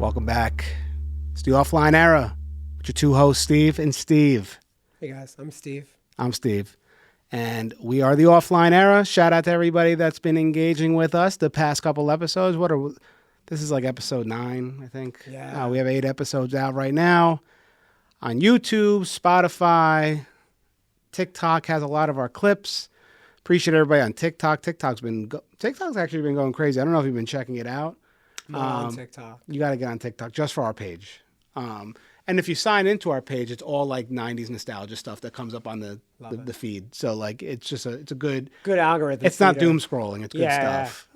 Welcome back. It's the Offline Era with your two hosts, Steve and Steve. Hey guys, I'm Steve. I'm Steve. And we are the Offline Era. Shout out to everybody that's been engaging with us the past couple episodes. This is like episode 9, I think. Yeah. We have 8 episodes out right now on YouTube, Spotify. TikTok has a lot of our clips. Appreciate everybody on TikTok. TikTok's actually been going crazy. I don't know if you've been checking it out. I'm on TikTok. You got to get on TikTok just for our page. And if you sign into our page, it's all like 90s nostalgia stuff that comes up on the feed. So like it's a good algorithm. It's not doom scrolling. It's good stuff.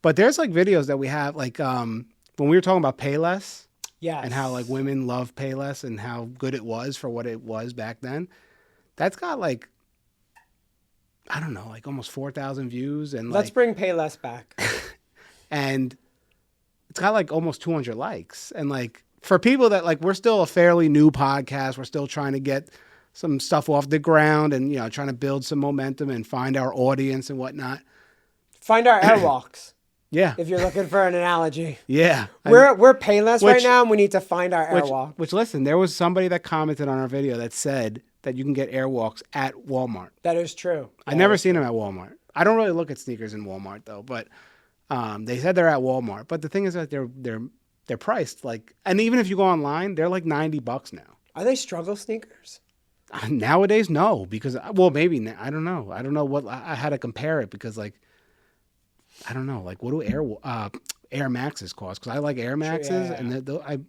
But there's like videos that we have like when we were talking about Payless. Yes. And how like women love Payless and how good it was for what it was back then. That's got like, I don't know, like almost 4,000 views. And let's bring Payless back. And it's got like almost 200 likes. And like for people that like, we're still a fairly new podcast. We're still trying to get some stuff off the ground and, you know, trying to build some momentum and find our audience and whatnot. Find our airwalks. Yeah. If you're looking for an analogy. Yeah. We're Payless right now and we need to find our airwalk. Which listen, there was somebody that commented on our video that said that you can get airwalks at Walmart. That is true. I never seen them at Walmart. I don't really look at sneakers in Walmart though, but they said they're at Walmart. But the thing is that they're priced like, and even if you go online, they're like $90 now. Are they struggle sneakers? Nowadays, no, because maybe I don't know. I don't know what I had to compare it because like I don't know, like what do Air Maxes cost? Because I like Air Maxes, and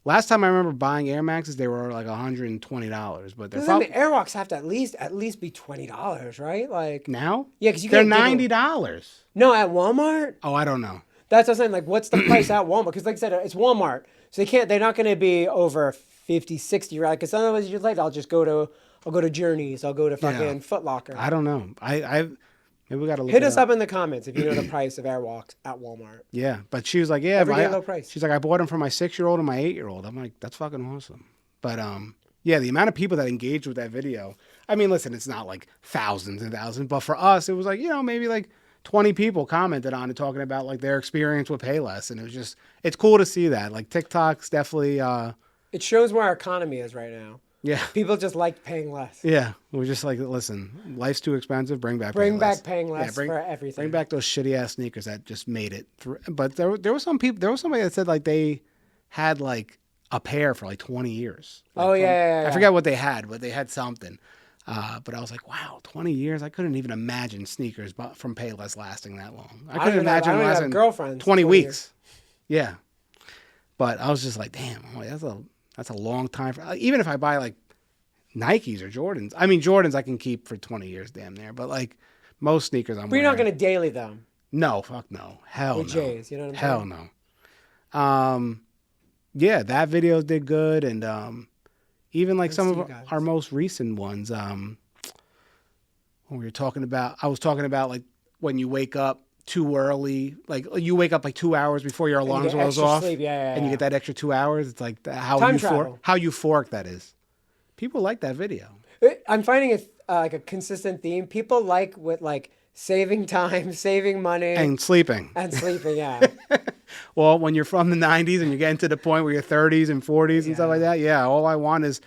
last time I remember buying Air Maxes, they were like $120, but they're probably Airwalks have to at least be $20, right? Like now, yeah, because they're $90. No, at Walmart. Oh, I don't know. That's what I'm saying. Like, what's the price at Walmart? Because like I said, it's Walmart, so they're not going to be over 50, 60, right? Because otherwise, you're like, I'll go to Journeys, I'll go to fucking Foot Locker. I don't know. Maybe we got to look hit us up in the comments if you know the price of Airwalks at Walmart. Yeah, but she was like, yeah, everyday low price. She's like, I bought them for my 6-year-old and my 8-year-old. I'm like, that's fucking awesome. But yeah, the amount of people that engaged with that video. I mean, listen, it's not like thousands and thousands, but for us, it was like, you know, maybe like 20 people commented on it talking about like their experience with Payless, and it's cool to see that. Like TikTok's definitely. It shows where our economy is right now. Yeah. People just like paying less. Yeah. We're just like, listen, life's too expensive. Bring back paying less for everything. Bring back those shitty ass sneakers that just made it through. But there was somebody that said like they had like a pair for like 20 years. Like I forget what they had, but they had something. But I was like, wow, 20 years? I couldn't even imagine sneakers from Payless lasting that long. I couldn't imagine lasting girlfriends 20 weeks. Yeah. But I was just like, damn, that's a long time. Even if I buy like Nikes or Jordans. I mean, Jordans I can keep for 20 years damn near. But like most sneakers I'm wearing. But you're not going to daily them. No, fuck no. Hell no. With J's, you know what I'm saying? Hell no. Yeah, that video did good. And even like some of our most recent ones. When we were talking about, I was talking about like when you wake up too early, like you wake up like 2 hours before your alarm goes off, sleep. And you get that extra 2 hours. It's like how euphoric that is. People like that video. I'm finding it like a consistent theme. People like with like saving time, saving money, and sleeping. Yeah. Well, when you're from the 90s and you're getting to the point where you're 30s and 40s and stuff like that, yeah, all I want is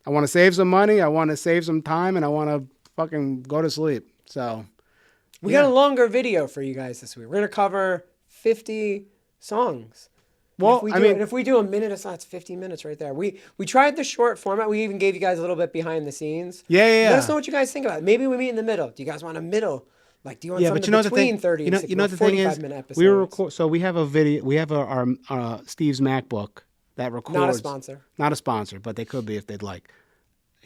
I want to save some money, I want to save some time, and I want to fucking go to sleep. So we got a longer video for you guys this week. We're going to cover 50 songs. Well, if we do a minute, it's 15 minutes right there. We tried the short format. We even gave you guys a little bit behind the scenes. Yeah. Let us know what you guys think about it. Maybe we meet in the middle. Do you guys want a middle? Like, do you want something between 30 and 60, the thing is, episodes? So we have a video. We have our Steve's MacBook that records. Not a sponsor. Not a sponsor, but they could be if they'd like.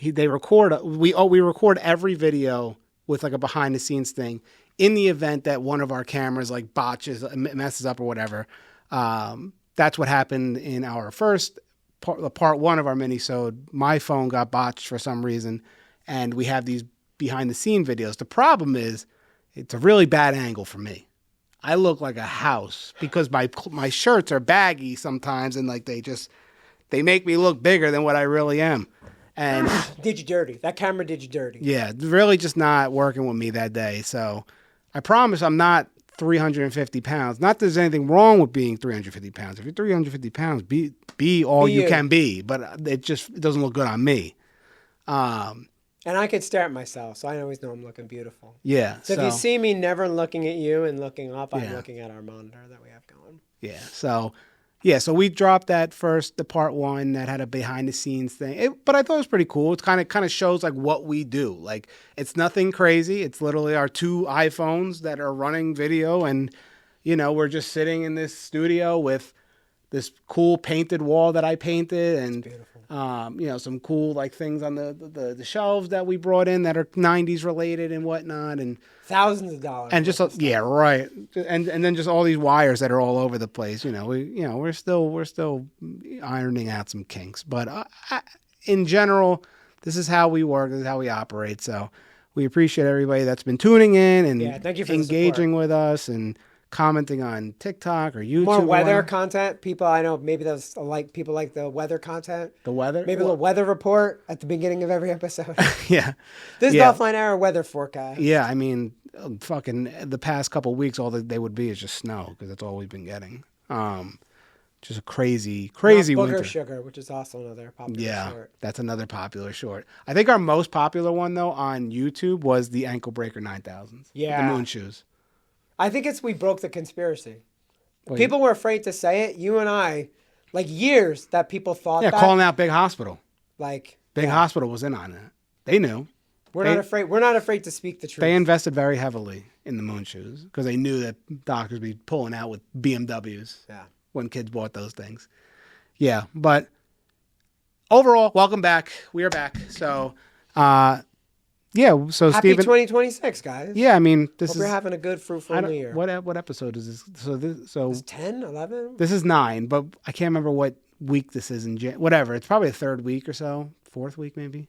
They record. We record every video with like a behind the scenes thing. In the event that one of our cameras like botches, messes up or whatever. That's what happened in our first part 1 of our mini-sode. My phone got botched for some reason, and we have these behind-the-scene videos. The problem is, it's a really bad angle for me. I look like a house because my shirts are baggy sometimes, and like they make me look bigger than what I really am. And did you dirty? That camera did you dirty? Yeah, really just not working with me that day. So I promise I'm not 350 pounds. Not that there's anything wrong with being 350 pounds. If you're 350 pounds, be all you can be. But it doesn't look good on me. And I could stare at myself, so I always know I'm looking beautiful. Yeah. So if you see me never looking at you and looking up, I'm looking at our monitor that we have going. Yeah. So we dropped the part 1 that had a behind the scenes thing. But I thought it was pretty cool. It kind of shows like what we do. Like it's nothing crazy. It's literally our 2 iPhones that are running video, and we're just sitting in this studio with this cool painted wall that I painted, and some cool like things on the shelves that we brought in that are 90s related and whatnot, and thousands of dollars. And just right, and then just all these wires that are all over the place. We're still ironing out some kinks, but in general, this is how we work. This is how we operate. So we appreciate everybody that's been tuning in and thank you for engaging with us and commenting on TikTok or YouTube. More weather content. People I know, maybe those people like the weather content. The weather? Maybe a little weather report at the beginning of every episode. Yeah. This is the offline hour weather forecast. Yeah, I mean, fucking the past couple of weeks, all that they would be is just snow, because that's all we've been getting. Just a crazy winter. Sugar, which is also another popular short. That's another popular short. I think our most popular one, though, on YouTube was the Ankle Breaker 9000s. Yeah. The moon shoes. I think we broke the conspiracy. People were afraid to say it. You and I, years that people thought that. Yeah, calling out Big Hospital. Big Hospital was in on it. They knew. We're not afraid to speak the truth. They invested very heavily in the moon shoes because they knew that doctors would be pulling out with BMWs when kids bought those things. Yeah, but overall, welcome back. We are back. So, so Happy Steven, 2026, guys. Yeah, I mean, Hope you're having a good, fruitful new year. What episode is this? So it's 10, 11? This is 9, but I can't remember what week this is in whatever. It's probably the 3rd week or so. 4th week, maybe.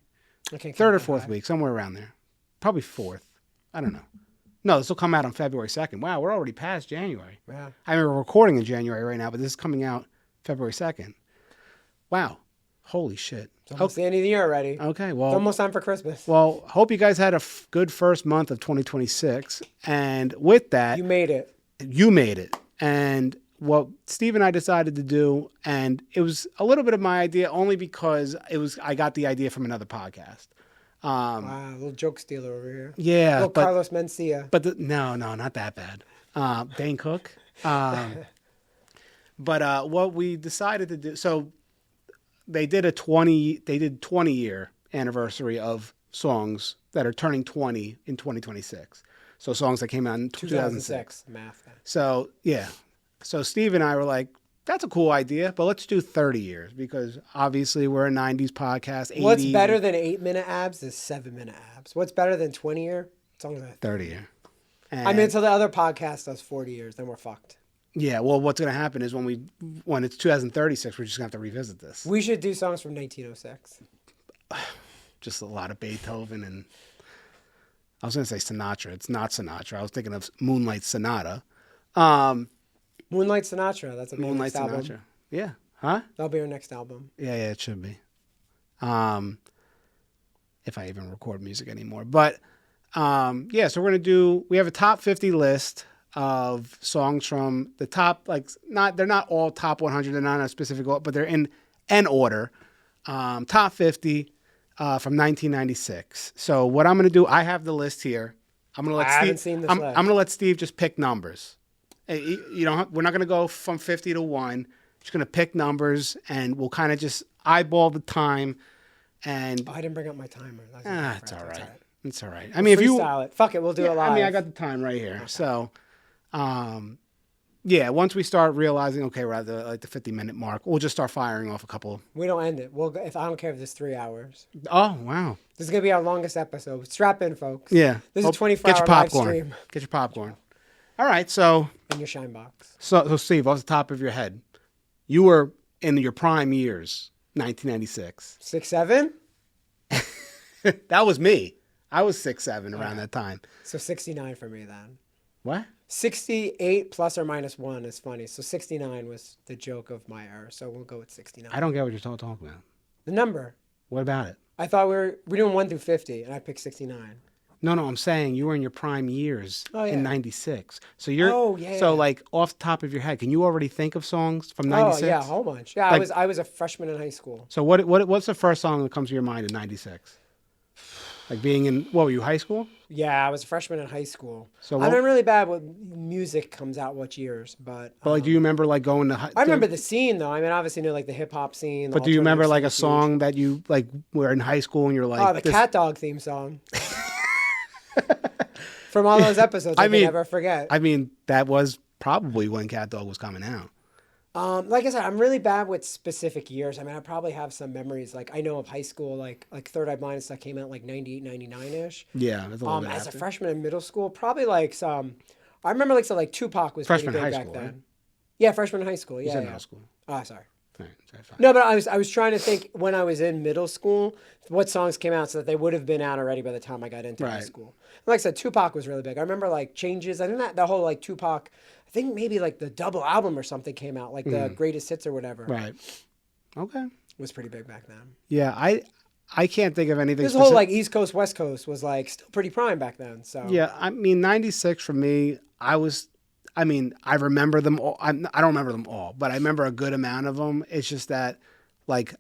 Okay, 3rd or 4th week, somewhere around there. Probably 4th. I don't know. No, this will come out on February 2nd. Wow, we're already past January. Yeah. I mean, we're recording in January right now, but this is coming out February 2nd. Wow. Holy shit. It's almost the end of the year already. Okay, well. It's almost time for Christmas. Well, hope you guys had a good first month of 2026. And with that. You made it. You made it. And what Steve and I decided to do, and it was a little bit of my idea only because I got the idea from another podcast. Wow, a little joke stealer over here. Yeah. Little Carlos Mencia. But no, not that bad. Dane Cook. But what we decided to do, so they did 20 year anniversary of songs that are turning 20 in 2026. So songs that came out in 2006. Math. So, yeah. So Steve and I were like, that's a cool idea, but let's do 30 years because obviously we're a 90s podcast. 80s. What's better than 8-minute abs is 7-minute abs. What's better than 20 year? Songs like 30 year. And I mean, until the other podcast does 40 years, then we're fucked. Yeah, well, what's going to happen is when it's 2036, we're just going to have to revisit this. We should do songs from 1906. Just a lot of Beethoven and I was going to say Sinatra. It's not Sinatra. I was thinking of Moonlight Sonata. Moonlight Sinatra. That's a Moonlight next Sinatra. album. Yeah. Huh? That'll be our next album. Yeah, it should be. If I even record music anymore. But so we have a top 50 list of songs from the top, they're not all top 100, they're not a specific order, but they're in an order. Top 50 from 1996. So what I'm going to do, I have the list here. I'm going to let Steve just pick numbers. We're not going to go from 50 to 1. Just going to pick numbers and we'll kind of just eyeball the time. And I didn't bring up my timer. It's all right. It's all right. I mean, if you it, fuck it, we'll do it live. I mean, I got the time right here. Okay. So, once we start realizing, okay, we're at the 50-minute mark, we'll just start firing off a couple. We don't end it. I don't care if it's 3 hours. Oh wow! This is gonna be our longest episode. Strap in, folks. Yeah, this is a 24-hour live stream. Get your popcorn. All right, so in your shine box. So Steve, off the top of your head, you were in your prime years, 1996. 6'7"? That was me. I was 6'7" around that time. So 69 for me then. What? 68 plus or minus 1 is funny. So 69 was the joke of my era. So we'll go with 69. I don't get what you're talking about. The number. What about it? I thought we're doing 1 through 50, and I picked 69. No, I'm saying you were in your prime years in 96. So yeah. like off the top of your head, can you already think of songs from Oh 96? yeah, a whole bunch. Yeah, Like, I was a freshman in high school. So what's the first song that comes to your mind in 96? Like being in, what were you, high school? Yeah, I was a freshman in high school. So I'm really bad with music comes out what years, but like, do you remember like going to I remember the scene though. I mean, obviously knew like the hip hop scene. But do you remember like a song that you like were in high school and you're like, oh, the Cat Dog theme song. From all those episodes, I can never forget. I mean, that was probably when Cat Dog was coming out. Like I said, I'm really bad with specific years. I mean, I probably have some memories. Like I know of high school, like Third Eye Blind and stuff came out like 98, 99-ish. Yeah, that's a little bit as after. a freshman in middle school, probably like some. I remember like some like Tupac was freshman pretty big high back school, then. right? Yeah, freshman in high school. Yeah, You said yeah. middle school. Oh, sorry. Right, fine. No, but I was trying to think when I was in middle school, what songs came out so that they would have been out already by the time I got into high school. And like I said, Tupac was really big. I remember like Changes. I think that the whole like Tupac, I think maybe like the double album or something came out, like the greatest hits or whatever. Right. Okay. Was pretty big back then. Yeah, I can't think of anything. This whole like East Coast, West Coast was like still pretty prime back then. So yeah, I mean 96 for me, I remember them all. I don't remember them all, but I remember a good amount of them. It's just that, like,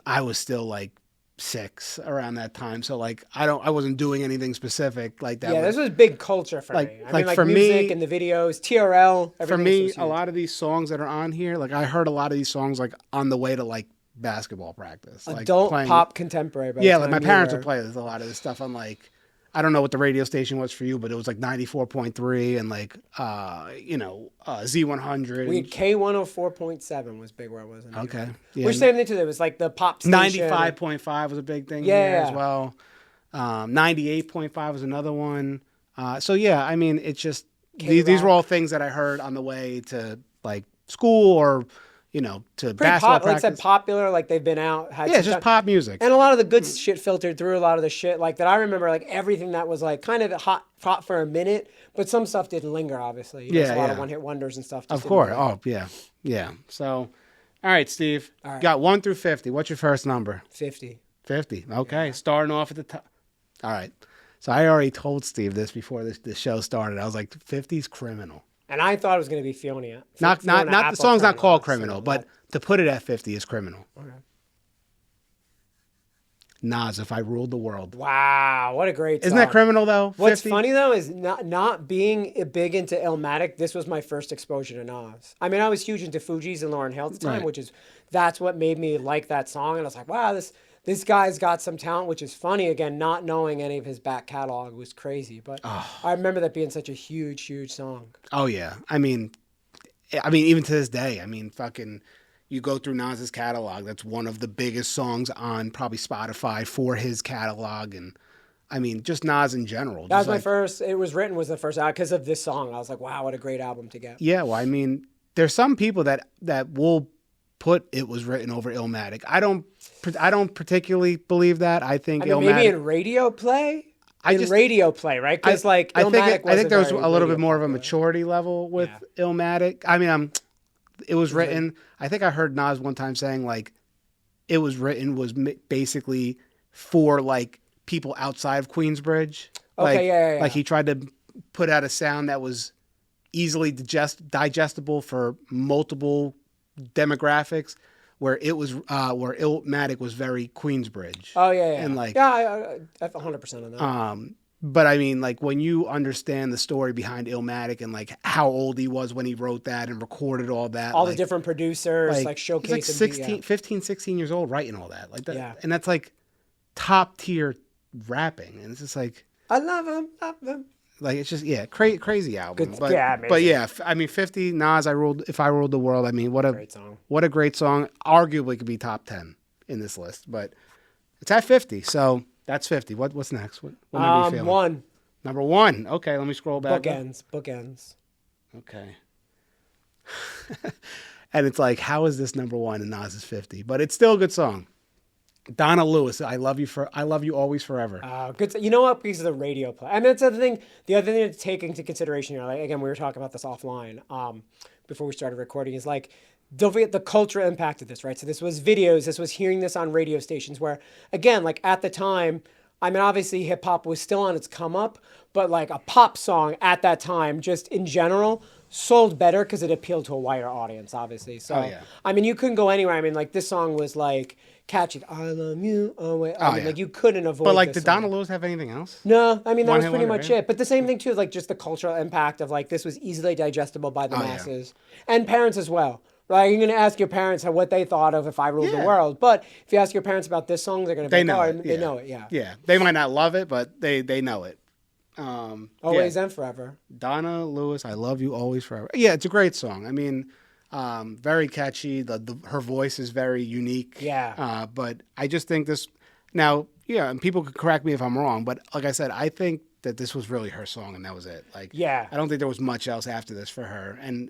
I was still like 6 around that time, so like I wasn't doing anything specific like that. Yeah, this was big culture for me. I mean, like for music me, and the videos, TRL. For me, a lot of these songs that are on here, like I heard a lot of these songs like on the way to like basketball practice, adult like pop contemporary. Yeah, like my parents would play a lot of this stuff on like. I don't know what the radio station was for you, but it was like 94.3 and like, Z100. We had K104.7 was big where I was. In okay. Yeah. Which same thing too. It was like the pop station. 95.5 was a big thing here as well. 98.5 was another one. So yeah, I mean, it's just, these were all things that I heard on the way to like school or, to basketball practice. Like I said, popular, like they've been out. It's just pop music. And a lot of the good shit filtered through, a lot of the shit like that I remember, like everything that was like kind of hot for a minute, but some stuff didn't linger, obviously. A lot of one-hit wonders and stuff. Of course. Oh, yeah. Yeah. So, all right, Steve. All right. Got 1 through 50. What's your first number? 50. 50. Okay. Yeah. Starting off at the top. All right. So I already told Steve this before the show started. I was like, 50's criminal. And I thought it was going to be Fiona. Not the song's not called criminal, but to put it at 50 is criminal. Okay. Nas, If I Ruled the World. Wow, what a great song. Isn't that criminal though? 50? What's funny though is not being big into Illmatic, this was my first exposure to Nas. I mean, I was huge into Fugees and Lauryn Hill at the time, that's what made me like that song. And I was like, wow, this guy's got some talent, which is funny. Again, not knowing any of his back catalog was crazy. But I remember that being such a huge, huge song. Oh, yeah. I mean, even to this day, fucking, you go through Nas's catalog, that's one of the biggest songs on probably Spotify for his catalog. And, I mean, just Nas in general. That was my first, It Was Written was the first album because of this song. I was like, wow, what a great album to get. Yeah, well, I mean, there's some people that will put It Was Written over Illmatic. I don't particularly believe that. I think Illmatic, maybe in radio play. Radio play, right? Because like Illmatic I think there was a little bit more of a maturity level with Illmatic. I mean, It Was Written. I think I heard Nas one time saying like, It Was Written was basically for like people outside of Queensbridge. Okay, Like he tried to put out a sound that was easily digestible for multiple demographics, where Illmatic was very Queensbridge. Oh yeah. And like I 100% on that. But I mean, like when you understand the story behind Illmatic and like how old he was when he wrote that and recorded all that, all the different producers like showcasing. He's like 15, 16 years old writing all that, like that. Yeah. And that's like top tier rapping, and it's just like I love him. Like it's just crazy album. Good, but yeah, I mean 50 Nas, If I Ruled the World. I mean what a great song. What a great song. Arguably could be top 10 in this list, but it's at 50. So that's 50. What's next? What number are you feeling? 1. Number 1. Okay, let me scroll back. Bookends. Okay. And it's like, how is this number 1 and Nas is 50? But it's still a good song. Donna Lewis, I love you always forever. Good. You know what? Because of the radio play. I mean, that's the other thing. The other thing to take into consideration here, like again, we were talking about this offline before we started recording, is like, don't forget the cultural impact of this, right? So this was videos. This was hearing this on radio stations where, again, like at the time, I mean, obviously hip hop was still on its come up, but like a pop song at that time, just in general, sold better because it appealed to a wider audience, obviously. So, Oh, yeah. I mean, you couldn't go anywhere. I mean, like this song was like catchy. I love you. Oh, wait. I mean, like you couldn't avoid. But like, this did song. Donna Lewis have anything else? No, I mean that One was Hit pretty Wonder, much right? it. But the same thing too, like just the cultural impact of like this was easily digestible by the Oh, yeah. masses and parents as well. Right, you're gonna ask your parents what they thought of If I Ruled the Yeah. World, but if you ask your parents about this song, they're gonna be They like, know oh, it. they know it, yeah. Yeah, they might not love it, but they know it. Always yeah. and forever. Donna Lewis, I love you always forever. Yeah, it's a great song. I mean, very catchy. Her voice is very unique. Yeah. But I just think this now. Yeah, and people could correct me if I'm wrong, but like I said, I think that this was really her song, and that was it. Like, Yeah. I don't think there was much else after this for her, and.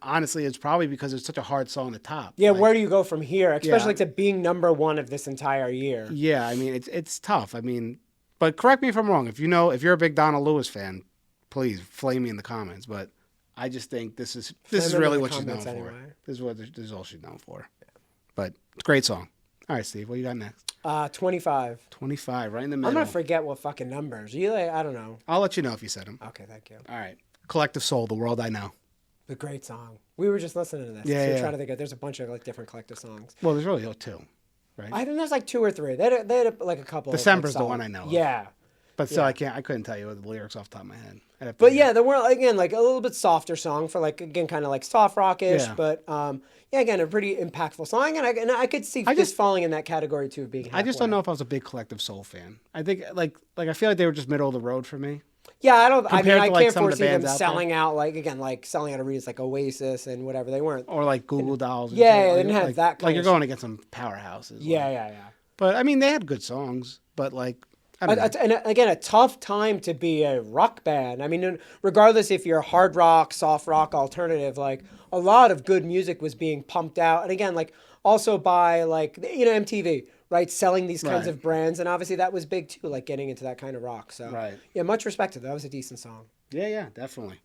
Honestly, it's probably because it's such a hard song to top. Yeah, Like, where do you go from here? Especially Yeah. to being #1 of this entire year. Yeah, I mean it's tough. I mean, but correct me if I'm wrong. If you're a big Donna Lewis fan, please flame me in the comments. But I just think this is Flame me in really the what she's known comments for. anyway. This is all she's known for. But it's a great song. All right, Steve, what you got next? 25. 25, right in the middle. I'm gonna forget what fucking numbers. You like, I don't know. I'll let you know if you said them. Okay, thank you. All right, Collective Soul, The World I Know. The great song. We were just listening to this. Yeah, So yeah. trying to think of. There's a bunch of like different collective songs. Well, there's really two, right? I think there's like 2 or 3. They had like a couple. December's like, the one solid- I know of. Yeah. But still, Yeah. I couldn't tell you the lyrics off the top of my head. I'd have to But hear yeah, there were again like a little bit softer song for like again kind of like soft rockish, Yeah. but yeah, again a pretty impactful song, and I could see this just- falling in that category too of being. I just don't halfway. know if I was a big Collective Soul fan. I think like I feel like they were just middle of the road for me. Yeah, I don't. I mean, Compared I to, like, can't some of the foresee them bands out selling out like again like selling out arenas like Oasis and whatever they weren't. Or like Google Dolls. And Yeah, shit. yeah, they Like- didn't have like, that kind Like you're of going against some powerhouses. Yeah, like- yeah, yeah. But I mean, they had good songs. But like, I don't know. And again, a tough time to be a rock band. I mean, regardless if you're hard rock, soft rock, alternative, like a lot of good music was being pumped out. And again, like also by like, MTV, right? Selling these kinds Right. of brands. And obviously that was big too, like getting into that kind of rock. So Right. yeah, much respect to that. That was a decent song. Yeah, definitely.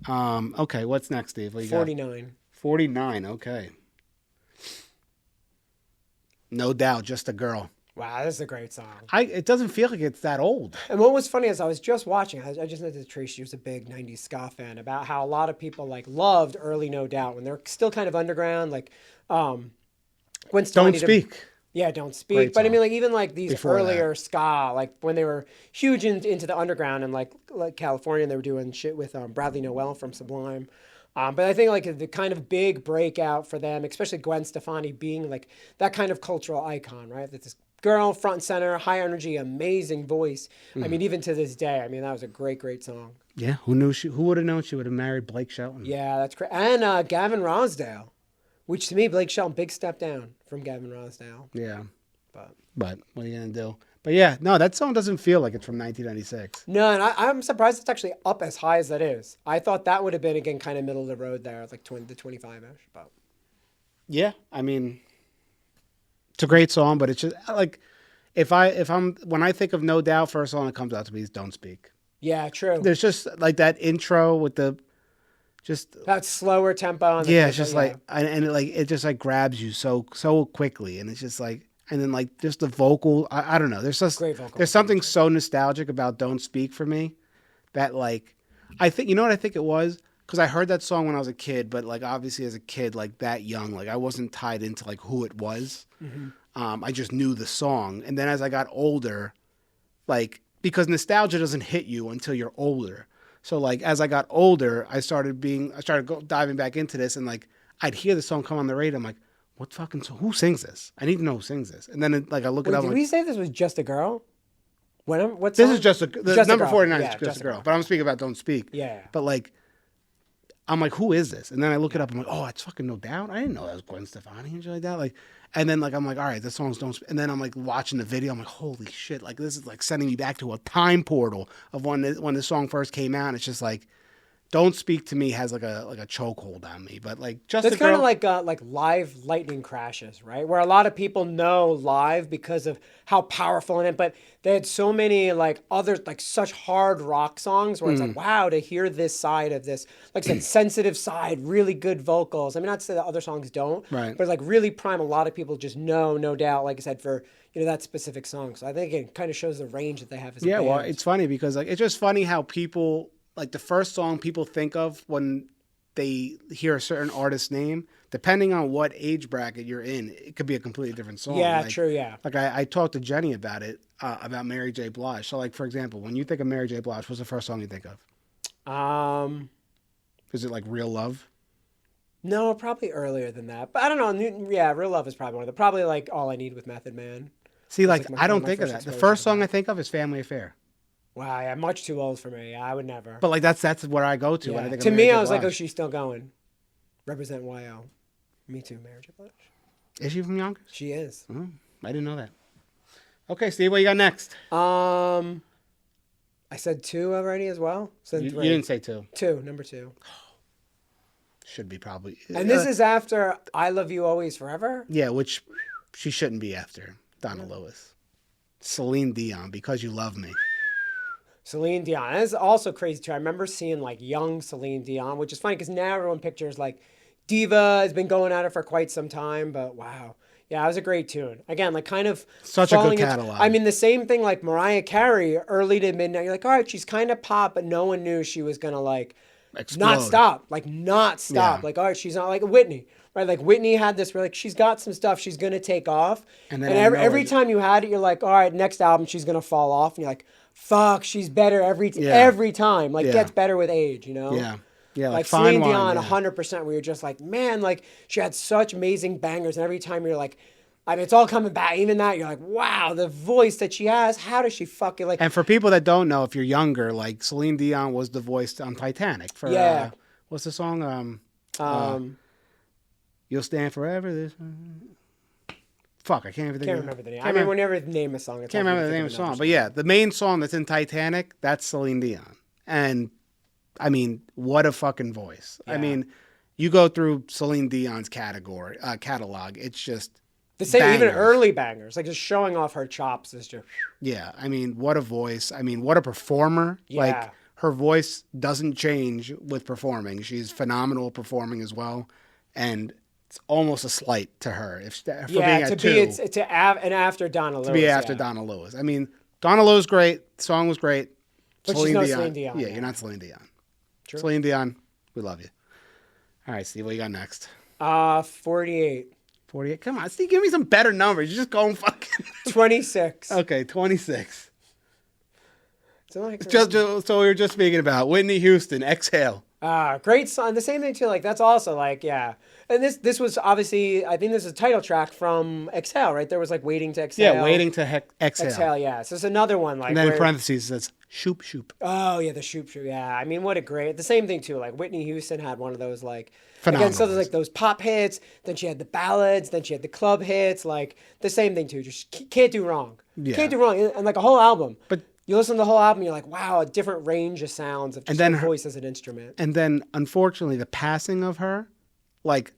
Okay, what's next, Steve? What you got? 49. 49. Okay. No Doubt, Just a Girl. Wow, this is a great song. It doesn't feel like it's that old. And what was funny is I was just watching, I just noticed Trace, she was a big 90s ska fan, about how a lot of people like loved early No Doubt when they're still kind of underground, like Gwen Stefani. Don't Speak. Yeah, Don't Speak. Great But I song. mean, like even like these Before earlier ska, like when they were huge into the underground and like California, they were doing shit with Bradley Noel from Sublime. But I think like the kind of big breakout for them, especially Gwen Stefani being like that kind of cultural icon, right? That this girl front and center, high energy, amazing voice. I mean, even to this day, I mean, that was a great, great song. Yeah, who would have known she would have married Blake Shelton? Yeah, that's great. And Gavin Rossdale, which to me, Blake Shelton, big step down from Gavin Rossdale. Yeah. But But what are you going to do? But yeah, no, that song doesn't feel like it's from 1996. no, and I'm surprised it's actually up as high as that is. I thought that would have been, again, kind of middle of the road there, like the 25-ish. But Yeah, I mean, it's a great song, but it's just like when I think of No Doubt, first song that comes out to me is Don't Speak. yeah, true. There's just like that intro with the just That slower tempo. And yeah, it's just like and it just like grabs you so quickly, and it's just like. And then like just the vocal, I don't know. There's just Great vocal. there's something so nostalgic about "Don't Speak" for me that like I think you know what I think it was because I heard that song when I was a kid, but like obviously as a kid like that young, like I wasn't tied into like who it was. I just knew the song, and then as I got older, like because nostalgia doesn't hit you until you're older. So like as I got older, I started diving back into this, and like I'd hear the song come on the radio. I'm like. What fucking song? Who sings this? I need to know who sings this. And then I look it Wait, up. did Like, we say this was Just a Girl? What this song? is just the Just a number Girl. 49 Yeah, is just a girl. But I'm speaking about Don't Speak. Yeah. But like, I'm like, who is this? And then I look it up. I'm like, oh, it's fucking No Doubt. I didn't know that was Gwen Stefani and shit like that. Like, and then like I'm like, all right, this song's Don't Speak. And then I'm like watching the video. I'm like, holy shit! Like this is like sending me back to a time portal of when the song first came out. It's just like Don't Speak to Me has like a chokehold on me, but like Just That's a Girl, kind of like live lightning crashes, right? Where a lot of people know live because of how powerful in it, but they had so many like other like such hard rock songs where it's like, wow, to hear this side of this, like I said, sensitive side, really good vocals. I mean, not to say that other songs don't, Right. but like really prime. A lot of people just know, no doubt, like I said, for that specific song. So I think it kind of shows the range that they have as a band. Well, it's funny because like it's just funny how people like the first song people think of when they hear a certain artist's name, depending on what age bracket you're in, it could be a completely different song. Yeah, like, true, yeah. Like I talked to Jenny about it, about Mary J. Blige. So like, for example, when you think of Mary J. Blige, what's the first song you think of? Is it like Real Love? No, probably earlier than that. But I don't know. Yeah, Real Love is probably one of the, probably like All I Need with Method Man. See, like I don't think of that. The first song I think of is Family Affair. Wow, yeah, much too old for me. Yeah, I would never. But like that's where I go to. Yeah. When I think to of me, Mary J. I was like, oh, Blige. she's still going. Represent YO. Me too, Mary J. Blige. Is she from Yonkers? She is. Oh, I didn't know that. Okay, Steve, what you got next? I said 2 already as well. You didn't say 2. 2, number 2. Should be probably. And this is after I Love You Always Forever? Yeah, which she shouldn't be after. Donna Lewis. Celine Dion, Because You Love Me. Celine Dion. That's also crazy too. I remember seeing like young Celine Dion, which is funny because now everyone pictures like Diva has been going at it for quite some time, but wow. Yeah, it was a great tune. Again, like kind of Such a good catalog. I mean, the same thing like Mariah Carey, early to midnight. You're like, all right, she's kind of pop, but no one knew she was going to like Explode. not stop. Yeah. Like, all right, she's not like Whitney. Right, like Whitney had this. We're like, she's got some stuff. She's gonna take off, And and then every time you had it, you're like, all right, next album she's gonna fall off, and you're like, fuck, she's better every time. Like gets better with age, you know? Yeah, Like Fine Celine Wine, Dion, 100%. Where you're just like, man, like she had such amazing bangers, and every time you're like, I mean, it's all coming back. Even that, you're like, wow, the voice that she has. How does she fucking like? And for people that don't know, if you're younger, like Celine Dion was the voice on Titanic for what's the song? You'll Stand Forever. This. Fuck, I can't even think. Can't remember the name. I mean, whenever you name a song, it's can't remember the name of the song. But yeah, the main song that's in Titanic, that's Celine Dion. And I mean, what a fucking voice. Yeah. I mean, you go through Celine Dion's catalog, it's just the same. bangers. Even early bangers, like just showing off her chops is just. Yeah, I mean, what a voice. I mean, what a performer. Yeah. Like her voice doesn't change with performing. She's phenomenal performing as well, and it's almost a slight to her for being at 2. And after Donna Lewis. To be after Donna Lewis. I mean, Donna Lewis great. The song was great. But she's not Celine Dion. Yeah, you're not Celine Dion. True. Celine Dion, we love you. All right, Steve, what you got next? 48. 48. Come on, Steve, give me some better numbers. You're just going fucking. 26. Okay, 26. So we were just speaking about Whitney Houston, Exhale. Great song. The same thing too. Like that's also like and this was obviously I think this is a title track from Exhale, right? There was like Waiting to Exhale. Yeah, Waiting to Exhale. Exhale, yeah. So it's another one like. And then in parentheses it says Shoop Shoop. Oh yeah, the Shoop Shoop. Yeah, I mean what a great. The same thing too. Like Whitney Houston had one of those like. Phenomenal. Again, so there's like those pop hits. Then she had the ballads. Then she had the club hits. Like the same thing too. Just can't do wrong. Yeah. Can't do wrong. And like a whole album. But. You listen to the whole album, you're like, wow, a different range of sounds of just her voice as an instrument. And then, unfortunately, the passing of her, like...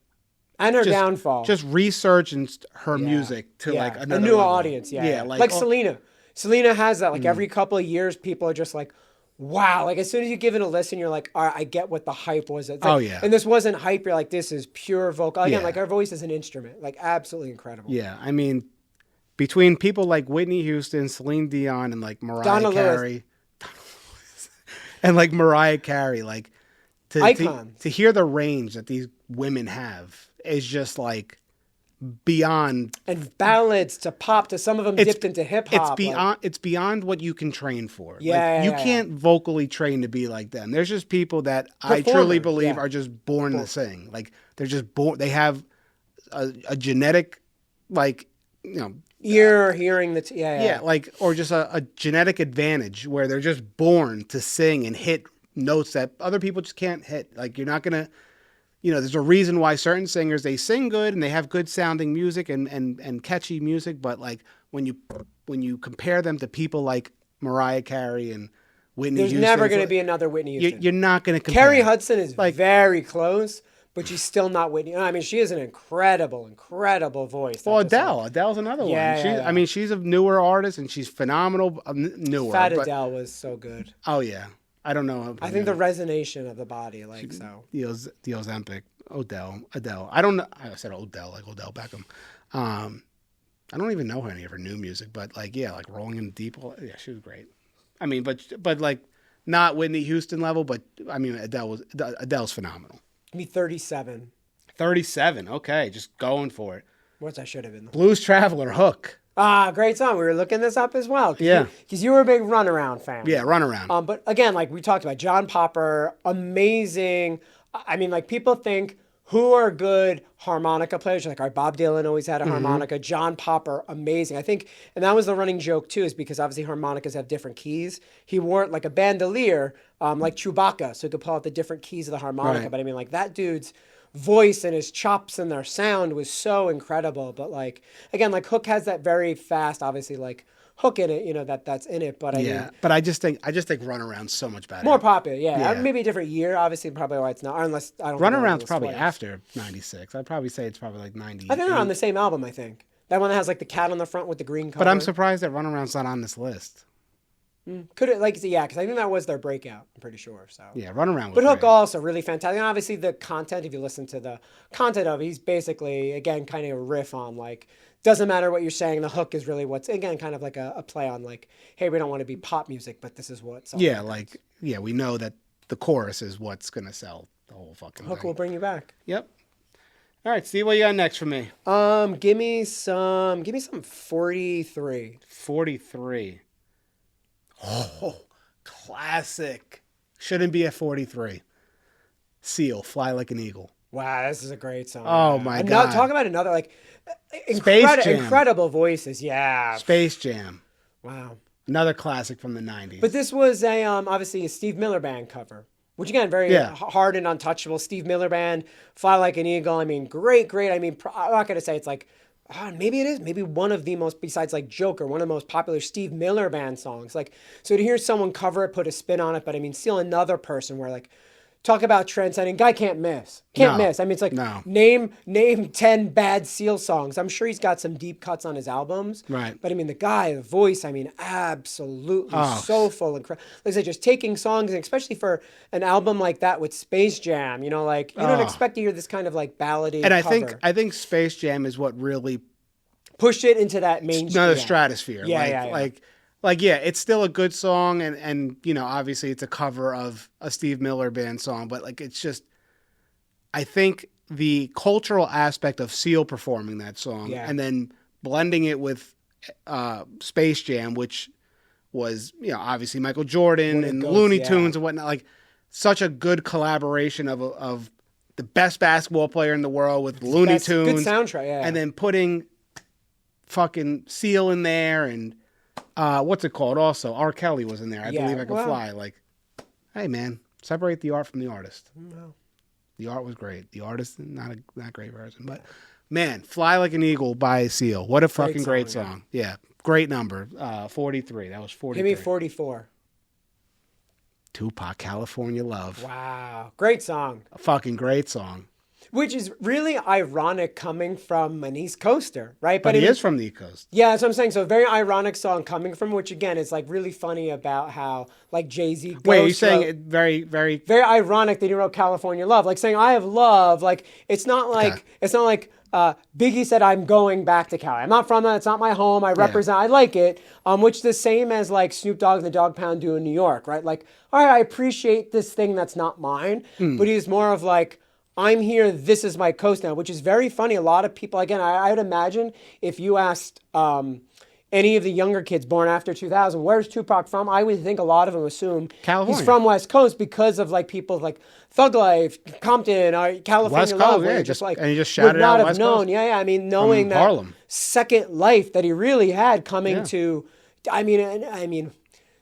And her downfall. Just resurgence her music to, like, another a new level. audience, Like Selena. Selena has that. Like, every couple of years, people are just like, wow. Like, as soon as you give it a listen, you're like, all right, I get what the hype was. It's like, And this wasn't hype. You're like, this is pure vocal. Again, like, her voice is an instrument. Like, absolutely incredible. Yeah, I mean... Between people like Whitney Houston, Celine Dion, and like Mariah Carey, and like Mariah Carey, like to hear the range that these women have is just like beyond. And ballads to pop to some of them dipped into hip hop. It's beyond what you can train for. Yeah, you can't vocally train to be like them. There's just people that I truly believe are just born to sing. Like they're just born. They have a genetic, like hearing like or just a genetic advantage where they're just born to sing and hit notes that other people just can't hit. Like you're not gonna, there's a reason why certain singers they sing good and they have good sounding music and catchy music, but like when you compare them to people like Mariah Carey and Whitney There's Houston. never going to be another Whitney Houston. You're not going to compare. Carrie Hudson is very close, but she's still not Whitney. I mean, she has an incredible voice. Well, Adele. Adele's another one. I mean, she's a newer artist, and she's phenomenal. Newer. Fat Adele was so good. Oh, yeah. I don't know. I think the resonation of the body, The Ozempic. Adele. I don't know. I said Odell, like Odell Beckham. I don't even know any of her new music, but like Rolling in the Deep. Yeah, she was great. I mean, but like not Whitney Houston level, but I mean Adele's phenomenal. Give me 37. 37. Okay, just going for it. What's I should have been? Blues Traveler, Hook. Great song. We were looking this up as well. Yeah. Because you were a big Runaround fan. Yeah, Runaround. But again, like we talked about, John Popper, amazing. I mean, like people think who are good harmonica players. Like Bob Dylan always had a harmonica. John Popper, amazing. I think, and that was the running joke too, is because obviously harmonicas have different keys. He wore like a bandolier, like Chewbacca, so he could pull out the different keys of the harmonica. Right. But I mean, like that dude's voice and his chops and their sound was so incredible. But like, again, like Hook has that very fast, obviously like hook in it, that's in it. But I mean, but I just think Runaround's so much better. More popular, yeah. Maybe a different year, obviously, probably why it's not. Unless I don't. Runaround's probably after '96. I'd probably say it's probably like '90. I think they're on the same album. I think that one that has like the cat on the front with the green cover. But I'm surprised that Runaround's not on this list. Could it because I think that was their breakout. I'm pretty sure. So yeah, Runaround. But Hook also really fantastic. And obviously the content. If you listen to the content of it, he's basically again kind of a riff on like. Doesn't matter what you're saying. The hook is really what's, again, kind of like a play on like, hey, we don't want to be pop music, but this is what's. We know that the chorus is what's going to sell the whole fucking Hook thing. will bring you back. Yep. All right, Steve, what you got next for me? Give me some 43. 43. Oh, classic. Shouldn't be at 43. Seal, Fly Like an Eagle. Wow, this is a great song. Oh, my God. Talk about another, like, incredible voices. Yeah. Space Jam. Wow. Another classic from the 90s. But this was obviously a Steve Miller Band cover, which again, very hard and untouchable. Steve Miller Band, Fly Like an Eagle. I mean, great. I mean, I'm not going to say it's like, maybe it is. Maybe one of the most, besides like Joker, one of the most popular Steve Miller Band songs. Like, so to hear someone cover it, put a spin on it, but I mean, still another person where like, talk about transcending. Guy can't miss. Miss. I mean, it's like name 10 bad Seal songs. I'm sure he's got some deep cuts on his albums. Right. But I mean, the voice, I mean, absolutely so full. Like I said, just taking songs, and especially for an album like that with Space Jam, like you don't expect to hear this kind of like ballady and cover. I think Space Jam is what really pushed it into that mainstream. Another stratosphere. Yeah. It's still a good song, and obviously it's a cover of a Steve Miller Band song, but like it's just, I think the cultural aspect of Seal performing that song and then blending it with Space Jam, which was obviously Michael Jordan and Looney Tunes and whatnot, like such a good collaboration of the best basketball player in the world with Looney Tunes, good soundtrack, and then putting fucking Seal in there and. What's it called? Also, R. Kelly was in there. I Believe I Can Fly. Like, hey man, separate the art from the artist. No. The art was great. The artist, not a great version, but man, Fly Like an Eagle by Seal. What a fucking great song. Yeah, great number. 43. That was 43. Give me 44. Tupac, California Love. Wow, great song. A fucking great song. Which is really ironic coming from an East Coaster, right? But he is from the East Coast. Yeah, that's what I'm saying. So a very ironic song coming from, which again is like really funny about how like Jay-Z. Wait, you're saying it very, very, very ironic that he wrote California Love, like saying I have love. Like it's not like Biggie said I'm going back to Cali. I'm not from that. It's not my home. I represent. I like it. Which the same as like Snoop Dogg and the Dogg Pound do in New York, right? Like all right, I appreciate this thing that's not mine, but he's more of like. I'm here, this is my coast now, which is very funny. A lot of people, again, I would imagine if you asked any of the younger kids born after 2000, where's Tupac from? I would think a lot of them assume California. He's from West Coast because of like people like Thug Life, Compton, California West Love. Coast, Just like, and he just shouted out have West known. Coast. Yeah. I mean, knowing that Harlem. second life that he really had coming to, I mean,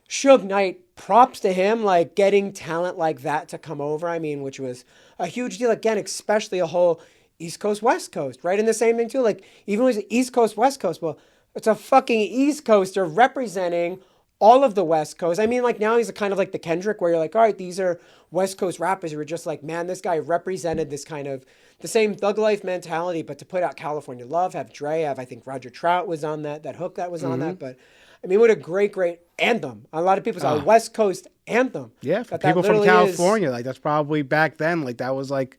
Suge Knight, props to him, like getting talent like that to come over. I mean, which was a huge deal. Again, especially a whole East Coast, West Coast, right? And the same thing too. Like even when it's East Coast, West Coast, well, it's a fucking East Coaster representing all of the West Coast. I mean, like now he's kind of like the Kendrick where you're like, all right, these are West Coast rappers who were just like, man, this guy represented this kind of the same thug life mentality, but to put out California Love, have Dre, have I think Roger Trout was on that hook that was on that. But I mean, what a great anthem. A lot of people say a West Coast anthem. Yeah, for people from California, like that's probably back then, like that was like,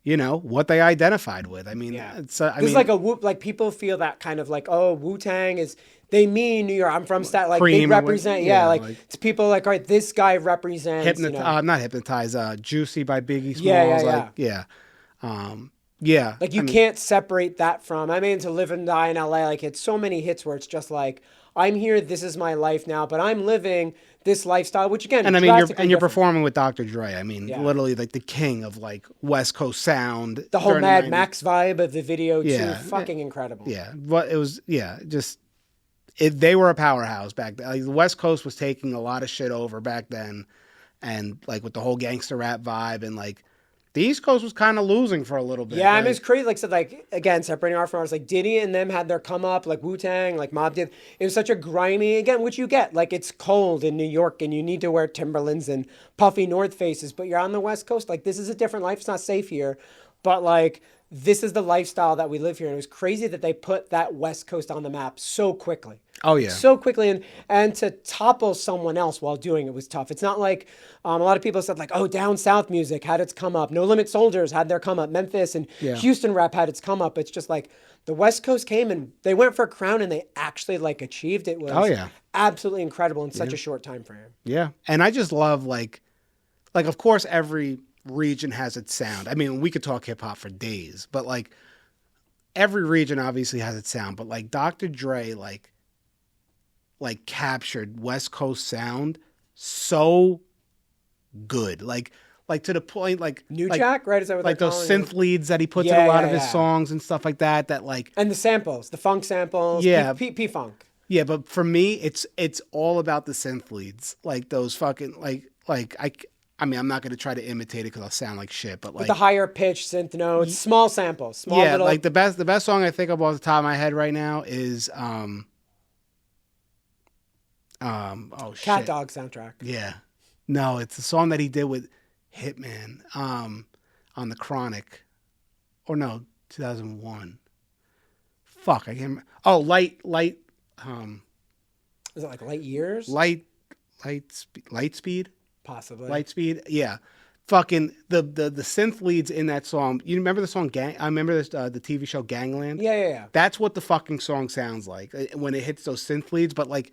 you know, what they identified with. I mean, it's there's like like people feel that kind of like, oh, Wu-Tang is, they mean New York. I'm from Staten, like they represent, like it's people like, all right, this guy represents. Not Hypnotize, Juicy by Biggie Smalls. Like you can't separate that from, I mean, To Live and Die in LA, like it's so many hits where it's just like, I'm here, this is my life now, but I'm living this lifestyle, which again, and I mean, you're performing with Dr. Dre. I mean, literally like the king of like West Coast sound. The whole Mad Max vibe of the video too, fucking incredible. Yeah, but it was they were a powerhouse back then. Like, the West Coast was taking a lot of shit over back then, and like with the whole gangster rap vibe, and like the East Coast was kind of losing for a little bit. Yeah, I mean, it's crazy. Like, so, like, again, separating art from artists, like, Diddy and them had their come up, like Wu-Tang, like Mobb Deep. It was such a grimy, again, which you get. Like, it's cold in New York and you need to wear Timberlands and puffy North Faces, but you're on the West Coast. Like, this is a different life. It's not safe here. But, like, this is the lifestyle that we live here. And it was crazy that they put that West Coast on the map so quickly. Oh, yeah. So quickly. And to topple someone else while doing it was tough. It's not like a lot of people said, like, oh, down south music had its come up. No Limit Soldiers had their come up. Memphis and Houston rap had its come up. It's just like the West Coast came and they went for a crown and they actually, like, achieved it. Was absolutely incredible in such a short time frame. Yeah. And I just love, like, of course, every region has its sound. I mean, we could talk hip hop for days, but like every region obviously has its sound. But like Dr. Dre, like captured West Coast sound so good, like to the point, like New Jack, right? Is that what like those synth leads that he puts in a lot of his songs and stuff like that? That like, and the samples, the funk samples, P funk. Yeah, but for me, it's all about the synth leads, like those fucking I mean, I'm not going to try to imitate it because I'll sound like shit, but like with the higher pitch synth notes, small samples, little... like the best song I think of off the top of my head right now is Cat Dog soundtrack. Yeah, no, it's the song that he did with Hitman on the Chronic, or no, 2001. Fuck, I can't remember. Oh, light. Is it like Light Years? Light speed. Possibly. Lightspeed, yeah. Fucking the synth leads in that song. You remember the song Gang? I remember this the TV show Gangland. Yeah. That's what the fucking song sounds like when it hits those synth leads. But like,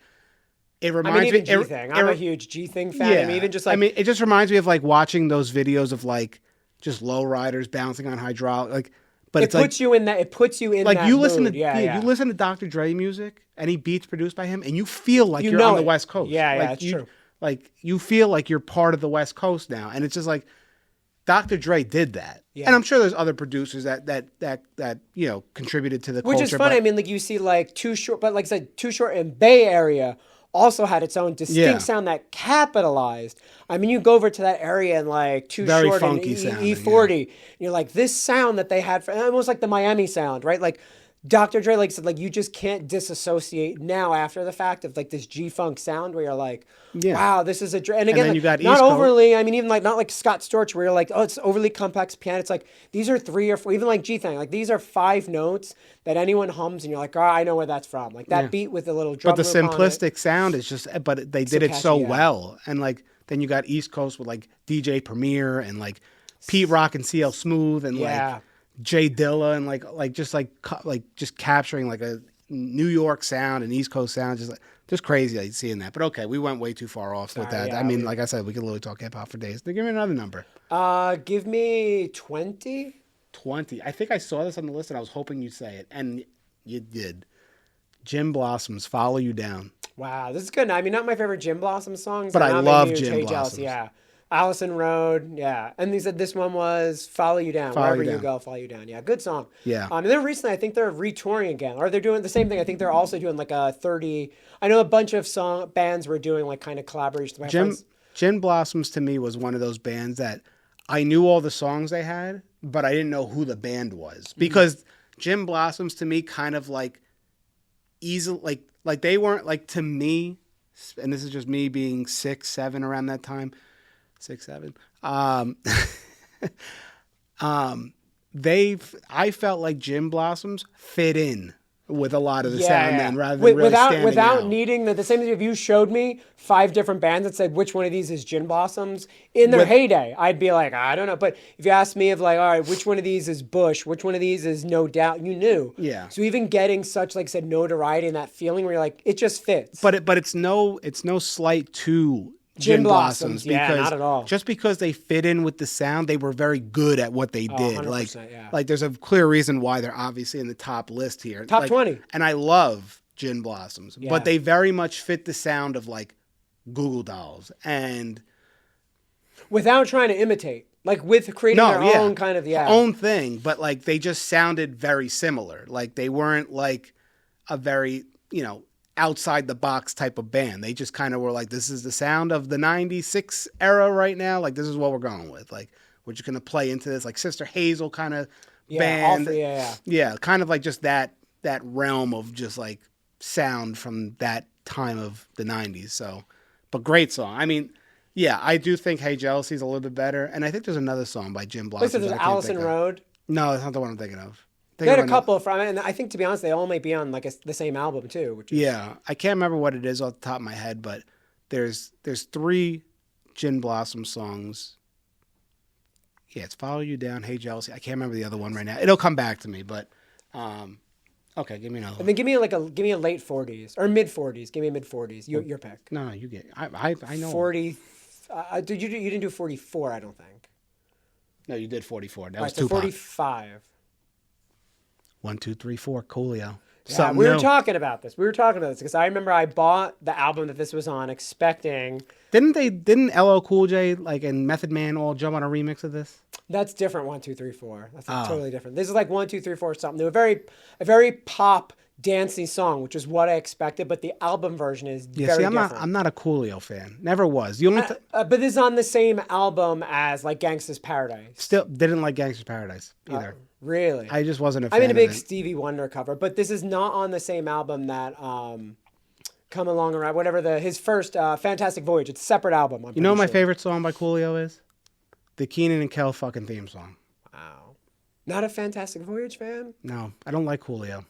it reminds me. G-Thing. I'm a huge G-Thing fan. Yeah. I mean, even just like, I mean, it just reminds me of like watching those videos of like just lowriders bouncing on hydraulic. Like, but it puts you in that. It puts you in like that you listen mood. to you listen to Dr. Dre music, any beats produced by him, and you feel like you're on the West Coast. Yeah, it's true. Like, you feel like you're part of the West Coast now. And it's just like, Dr. Dre did that. Yeah. And I'm sure there's other producers that you know, contributed to the culture. Which is funny. I mean, like, you see, like, Too Short, but like I said, Too Short in Bay Area also had its own distinct sound that capitalized. I mean, you go over to that area and, like, Too Very Short and E40. And you're like, this sound that they had, for almost like the Miami sound, right? Like, Dr. Dre, like said, like you just can't disassociate now after the fact of like this G-funk sound where you're like, wow, this is a Dre. And again, and then you got not East overly. I mean, even like not like Scott Storch where you're like, oh, it's overly complex piano. It's like these are 3 or 4, even like G-Thing. Like these are 5 notes that anyone hums and you're like, oh, I know where that's from. Like that beat with a little drum. But the simplistic sound is just, but they did it so well. And like then you got East Coast with like DJ Premier and like Pete Rock and CL Smooth and like Jay Dilla and like just capturing like a New York sound and East Coast sound, just crazy like seeing that. But okay, we went way too far off with that. I mean, like I said, we could literally talk hip hop for days. Then give me another number. Give me 20. 20. I think I saw this on the list and I was hoping you'd say it, and you did. Jim Blossom's "Follow You Down." Wow, this is good. I mean, not my favorite Jim Blossom songs, but I love Jim Blossom. Yeah. Allison Road, and they said this one was "Follow You Down." Wherever you go, follow you down. Yeah, good song. Yeah. And then recently, I think they're retouring again, or they're doing the same thing. I think they're also doing like a 30. I know a bunch of bands were doing like kind of collaborations. Gin Blossoms to me was one of those bands that I knew all the songs they had, but I didn't know who the band was because Gin Blossoms to me kind of like easily like they weren't like to me and this is just me being 6, 7 around that time, 6, 7. I felt like Gin Blossoms fit in with a lot of the sound then, rather than really standing out. Needing the same thing. If you showed me 5 different bands that said which one of these is Gin Blossoms in their heyday, I'd be like, I don't know. But if you asked me, of like, all right, which one of these is Bush, which one of these is No Doubt, you knew. Yeah. So even getting such, like I said, notoriety and that feeling where you're like, it just fits. But it's no slight to Gin Blossoms, because not at all. Just because they fit in with the sound, they were very good at what they did. Like there's a clear reason why they're obviously in the top list here. Top 20. And I love Gin Blossoms, but they very much fit the sound of like Goo Goo Dolls, and without trying to imitate, like with creating their own kind of own thing, but like they just sounded very similar. Like they weren't like a very, outside the box type of band. They just kind of were like, this is the sound of the 96 era right now. Like, this is what we're going with. Like, we're just going to play into this, like Sister Hazel kind of band. Yeah, kind of like just that realm of just like sound from that time of the 90s. So, but great song. I mean, yeah, I do think Hey Jealousy is a little bit better. And I think there's another song by Gin Blossoms. Wait, so there's Allison Road? No, that's not the one I'm thinking of. They had a couple from it, and I think, to be honest, they all might be on like the same album too. Which is... Yeah, I can't remember what it is off the top of my head, but there's 3 Gin Blossom songs. Yeah, it's Follow You Down, Hey Jealousy. I can't remember the other one right now. It'll come back to me, but okay, give me another one. And then give me a late 40s or mid 40s. Give me a mid 40s. Your pick. No, you get. I know 40. You didn't do 44? I don't think. No, you did 44. That was Tupac. 45. 1, 2, 3, 4. Coolio. Yeah, we were talking about this. Because I remember I bought the album that this was on, expecting. Didn't LL Cool J and Method Man all jump on a remix of this? That's different. 1, 2, 3, 4. That's totally different. This is like 1, 2, 3, 4 something. They were a very pop dancey song, which is what I expected. But the album version is very different. I'm not a Coolio fan. Never was. But this is on the same album as like Gangsta's Paradise. Still didn't like Gangsta's Paradise either. Really? I just wasn't a fan. I'm in a big Stevie Wonder cover, but this is not on the same album that Come Along Around, whatever his first Fantastic Voyage. It's a separate album. You know what my favorite song by Coolio is? The Keenan and Kel fucking theme song. Wow. Not a Fantastic Voyage fan? No, I don't like Coolio.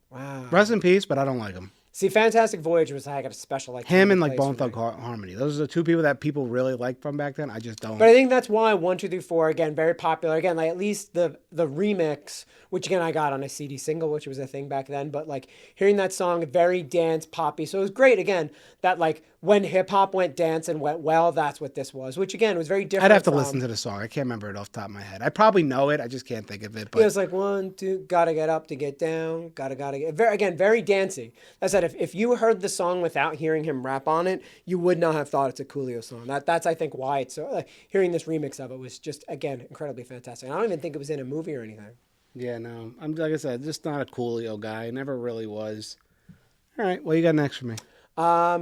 Wow. Rest in peace, but I don't like him. See, Fantastic Voyage was like a special like him and like Bone Thugs Harmony. Those are the 2 people that people really liked from back then. I just don't. But I think that's why 1, 2, 3, 4 again very popular. Again, like at least the remix, which again I got on a CD single, which was a thing back then. But like hearing that song, very dance poppy. So it was great. Again, that like when hip hop went dance and went well, that's what this was. Which again was very different. I'd have to listen to the song. I can't remember it off the top of my head. I probably know it. I just can't think of it. But it was like 1, 2, gotta get up to get down. Gotta get. Very dancey. That said, if you heard the song without hearing him rap on it, you would not have thought it's a Coolio song. That's I think why it's so. Hearing this remix of it was just again incredibly fantastic. I don't even think it was in a movie or anything. Yeah, no. I'm like I said, just not a Coolio guy. Never really was. All right, what you got next for me?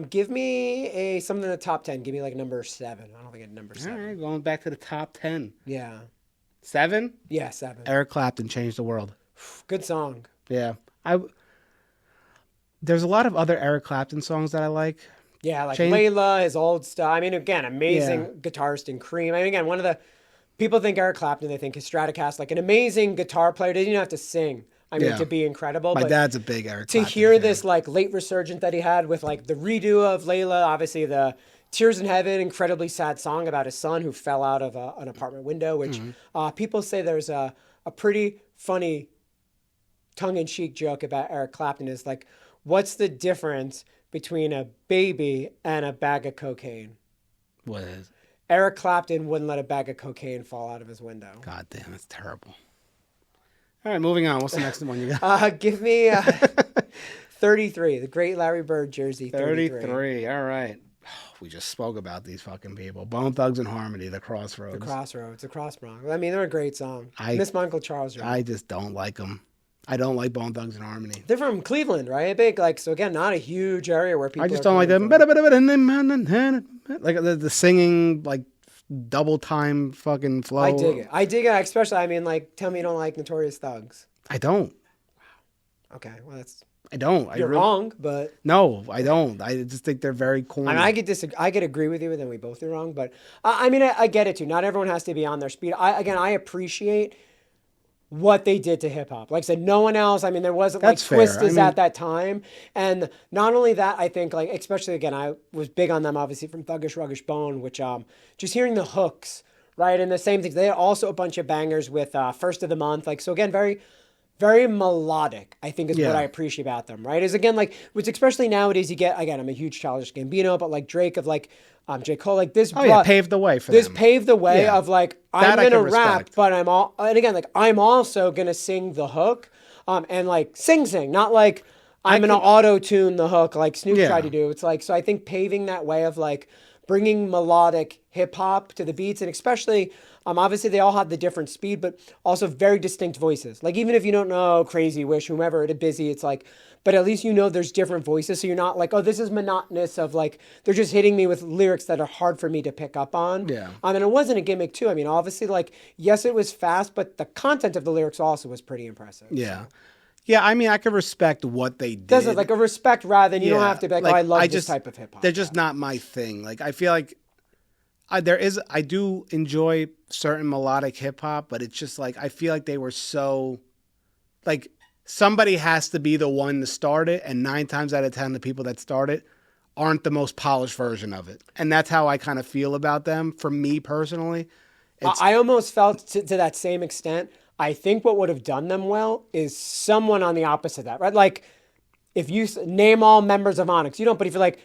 Give me something in the top 10. Give me like number 7. I don't think it's number 7. All right, going back to the top 10. Yeah. 7? Yeah, 7. Eric Clapton changed the world. Good song. Yeah. There's a lot of other Eric Clapton songs that I like. Yeah, like Layla, his old stuff. I mean, again, amazing guitarist in Cream. I mean, again, one of the people think Eric Clapton, they think his Stratocaster, like an amazing guitar player. They didn't even have to sing. I mean, to be incredible. My dad's a big Eric Clapton to hear fan. this like late resurgence that he had with like the redo of Layla, obviously the Tears in Heaven, incredibly sad song about his son who fell out of an apartment window, which people say there's a pretty funny tongue-in-cheek joke about Eric Clapton is like, what's the difference between a baby and a bag of cocaine? What is? Eric Clapton wouldn't let a bag of cocaine fall out of his window. God damn, that's terrible. All right, moving on. What's the next one you got? Give me 33, the great Larry Bird jersey. 33. All right. We just spoke about these fucking people. Bone Thugs and Harmony, The Crossroads. The Crossroads, the Cross Bronx. I mean, they're a great song. Miss Michael Charles. I just don't like them. I don't like Bone Thugs and Harmony. They're from Cleveland, right? Big, like, so again, not a huge area where people. I just don't like them. Like the singing, like double time fucking flow. I dig it. Especially, I mean, like, tell me you don't like Notorious Thugs. I don't. Wow. Okay, well that's. I don't. You're wrong, but no, I don't. I just think they're very corny. I mean, I could agree with you, and then we both are wrong. But I mean, I get it too. Not everyone has to be on their speed. I appreciate what they did to hip hop. Like I said, no one else. I mean, there wasn't That's like Twist fair. is at that time, and not only that, I think like especially again, I was big on them obviously from Thuggish Ruggish Bone, which just hearing the hooks, right, and the same things. They had also a bunch of bangers with First of the Month, like so again, very very melodic, I think is what I appreciate about them, right? Is again, like, which especially nowadays you get, again, I'm a huge Childish Gambino, but like Drake of like, J. Cole, like this. Paved the way for this them. Paved the way of like, I'm going to rap, respect. but and again, like, I'm also going to sing the hook, and like sing, not like, I'm going to auto-tune the hook like Snoop tried to do. It's like, so I think paving that way of like, bringing melodic hip hop to the beats, and especially, obviously they all had the different speed, but also very distinct voices. Like even if you don't know Crazy Wish, whomever it Busy, it's like, but at least you know there's different voices, so you're not like, oh, this is monotonous of like they're just hitting me with lyrics that are hard for me to pick up on. Yeah. And it wasn't a gimmick too. I mean, obviously, like yes, it was fast, but the content of the lyrics also was pretty impressive. Yeah. So. Yeah, I mean, I could respect what they did. Does it like a respect rather than you don't have to be like, oh, I love this type of hip hop. They're just not my thing. Like I feel like I do enjoy certain melodic hip hop, but it's just like I feel like they were so like somebody has to be the one to start it, and 9 times out of 10 the people that start it aren't the most polished version of it. And that's how I kind of feel about them. For me personally, I almost felt to that same extent. I think what would have done them well is someone on the opposite of that, right? Like if you name all members of Onyx, you don't, but if you're like,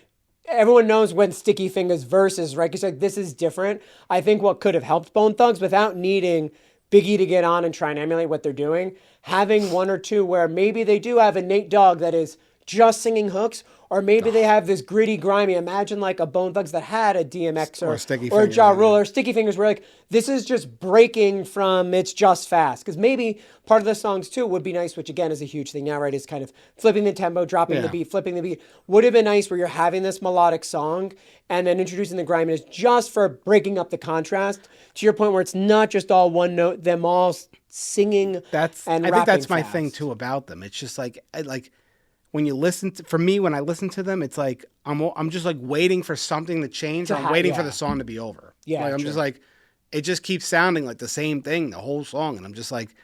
everyone knows when Sticky Fingers verses, right? Because like, this is different. I think what could have helped Bone Thugs without needing Biggie to get on and try and emulate what they're doing, having one or two where maybe they do have a Nate Dogg that is just singing hooks, or maybe they have this gritty, grimy. Imagine like a Bone Thugs that had a DMX or a Ja Rule or Sticky Fingers, where like this is just breaking from it's just fast. Because maybe part of the songs too would be nice, which again is a huge thing now, right? Is kind of flipping the tempo, dropping the beat, flipping the beat. Would have been nice where you're having this melodic song and then introducing the griminess just for breaking up the contrast. To your point, where it's not just all one note, them all singing. I think that's my thing too about them. It's just like when you listen to, for me, when I listen to them, it's like I'm just like waiting for something to change. I'm waiting for the song to be over. Yeah, like I'm just like, it just keeps sounding like the same thing the whole song, and I'm just like,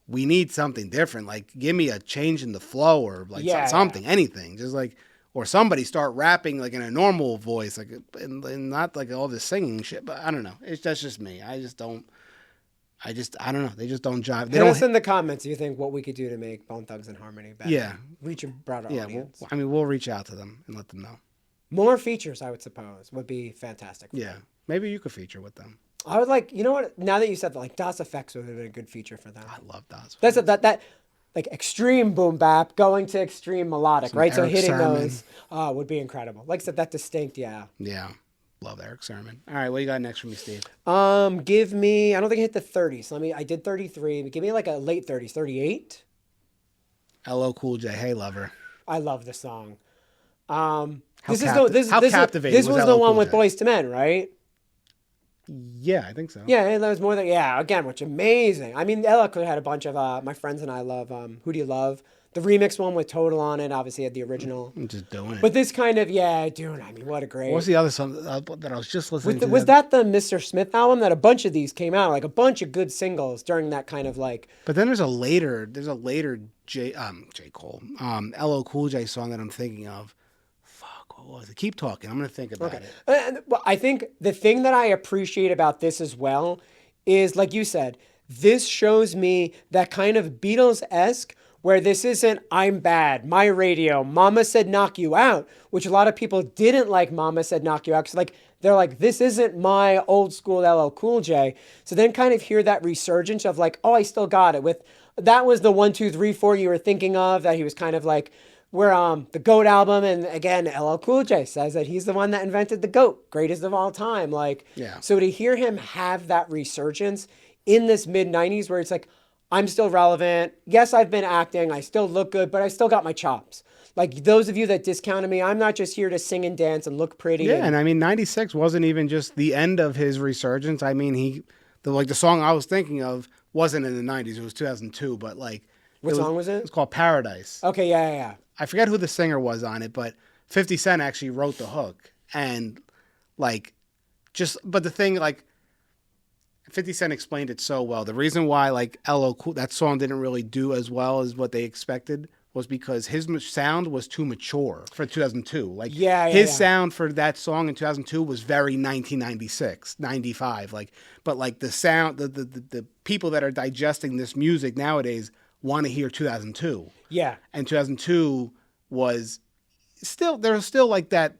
we need something different. Like, give me a change in the flow or like something, anything. Just like, or somebody start rapping like in a normal voice, like and not like all this singing shit. But I don't know. That's just me. I don't know. They just don't jive. Hit us in the comments. Do you think what we could do to make Bone Thugs and Harmony better? Yeah. Reach a broader audience. We'll reach out to them and let them know. More features, I would suppose, would be fantastic. Yeah. Them. Maybe you could feature with them. I would like, you know what? Now that you said that, like Das Effects would have been a good feature for them. I love Das. That's that like extreme boom bap going to extreme melodic, right? So hitting those would be incredible. Like I said, that distinct, yeah. Yeah. Love Eric Sermon. All right, what you got next for me, Steve? Give me, I don't think I hit the 30s. I did 33. Give me like a late 30s, 38. LL Cool J, Hey Lover. I love this song. This was the one with Boyz II Men, right? Yeah, I think so. Yeah, that was more than, again, which amazing. I mean, LL Cool had a bunch of, my friends and I love, Who Do You Love? The remix one with Total on it, obviously had the original. I'm just doing it. But this kind of, dude, I mean, what a great. What's the other song that I was just listening to? Was that the Mr. Smith album? That a bunch of these came out, like a bunch of good singles during that kind of like. But then there's a later J. Cole, LL Cool J song that I'm thinking of. Fuck, what was it? Keep talking. I'm going to think about it. And, well, I think the thing that I appreciate about this as well is, like you said, this shows me that kind of Beatles-esque, where this isn't I'm bad, my radio, Mama Said Knock You Out, which a lot of people didn't like Mama Said Knock You Out, because like they're like, this isn't my old school LL Cool J. So then kind of hear that resurgence of like, oh, I still got it. With that was the 1, 2, 3, 4 you were thinking of, that he was kind of like, where the GOAT album, and again, LL Cool J says that he's the one that invented the GOAT, greatest of all time. Like, so to hear him have that resurgence in this mid 90s where it's like, I'm still relevant. Yes, I've been acting. I still look good, but I still got my chops. Like those of you that discounted me, I'm not just here to sing and dance and look pretty. Yeah, and I mean, 96 wasn't even just the end of his resurgence. I mean, the song I was thinking of wasn't in the 90s. It was 2002, but like. What song was it? It's called Paradise. Okay, yeah. I forget who the singer was on it, but 50 Cent actually wrote the hook. And like, but the thing, like, 50 Cent explained it so well. The reason why like LL Cool, that song didn't really do as well as what they expected was because his sound was too mature for 2002. Like his sound for that song in 2002 was very 1996, 95. Like, but like the sound, the people that are digesting this music nowadays want to hear 2002. Yeah. And 2002 was still, there was still like that,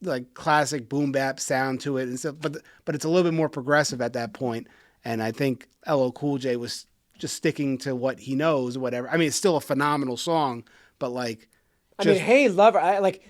like classic boom bap sound to it and stuff, but it's a little bit more progressive at that point. And I think LL Cool J was just sticking to what he knows or whatever. I mean, it's still a phenomenal song, but like, I mean, Hey Lover, I like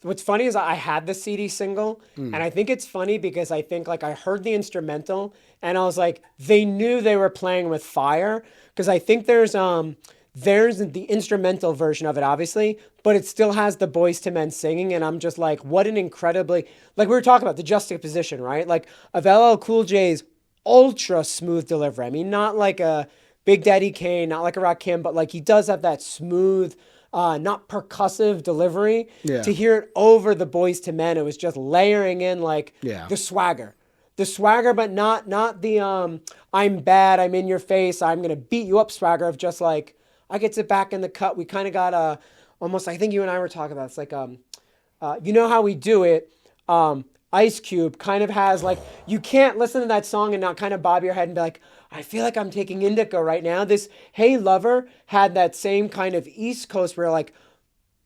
what's funny is I had the CD single and I think it's funny because I think like I heard the instrumental and I was like, they knew they were playing with fire because I think there's the instrumental version of it, obviously, but it still has the Boyz II Men singing. And I'm just like, what an incredibly, like we were talking about the juxtaposition, right? Like of LL Cool J's ultra smooth delivery. I mean, not like a Big Daddy Kane, not like a Rakim, but like he does have that smooth, not percussive delivery. Yeah. To hear it over the Boyz II Men, it was just layering in like the swagger. The swagger, but not the I'm bad, I'm in your face, I'm going to beat you up swagger of just like, I get it back in the cut. We kind of got almost, I think you and I were talking about, it's like, you know how we do it. Ice Cube kind of has like, you can't listen to that song and not kind of bob your head and be like, I feel like I'm taking indica right now. This Hey Lover had that same kind of East Coast where like,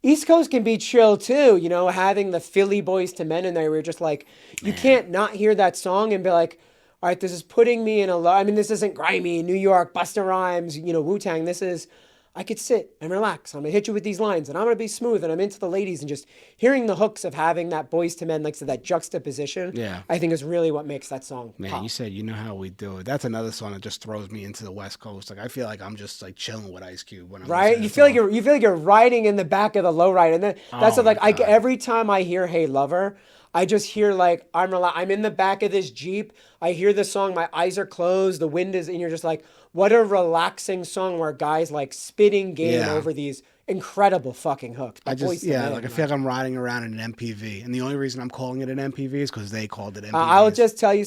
East Coast can be chill too, you know, having the Philly Boyz II Men in there. We're just like, you can't not hear that song and be like, all right, this is putting me in I mean, this isn't grimy, New York, Busta Rhymes, you know, Wu-Tang. This is, I could sit and relax. I'm going to hit you with these lines and I'm going to be smooth and I'm into the ladies and just hearing the hooks of having that Boyz II Men, like so that juxtaposition, I think is really what makes that song pop. You said, you know how we do it. That's another song that just throws me into the West Coast. Like, I feel like I'm just like chilling with Ice Cube when I'm right. You feel like you're riding in the back of the lowrider. And then that's like every time I hear Hey Lover, I just hear like, I'm in the back of this Jeep. I hear the song. My eyes are closed. The wind is, and you're just like, what a relaxing song where guys like spitting game over these incredible fucking hooks. I feel like I'm riding around in an MPV. And the only reason I'm calling it an MPV is because they called it MPV. I will just tell you,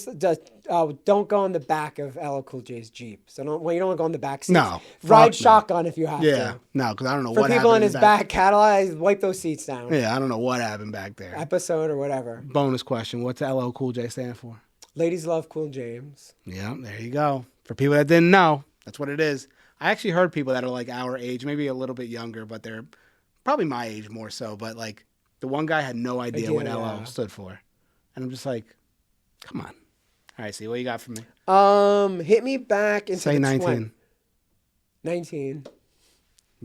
don't go in the back of LL Cool J's Jeep. So you don't want to go in the back seats. No. Ride shotgun if you have to. No, because I don't know what happened. For people in his back Cadillac, wipe those seats down. Yeah, I don't know what happened back there. Episode or whatever. Bonus question. What's LL Cool J stand for? Ladies love Cool James. Yeah, there you go. For people that didn't know, that's what it is. I actually heard people that are like our age, maybe a little bit younger, but they're probably my age more so. But like the one guy had no idea what LL stood for. And I'm just like, come on. All right, see, what you got for me? Hit me back into Say 19. 19.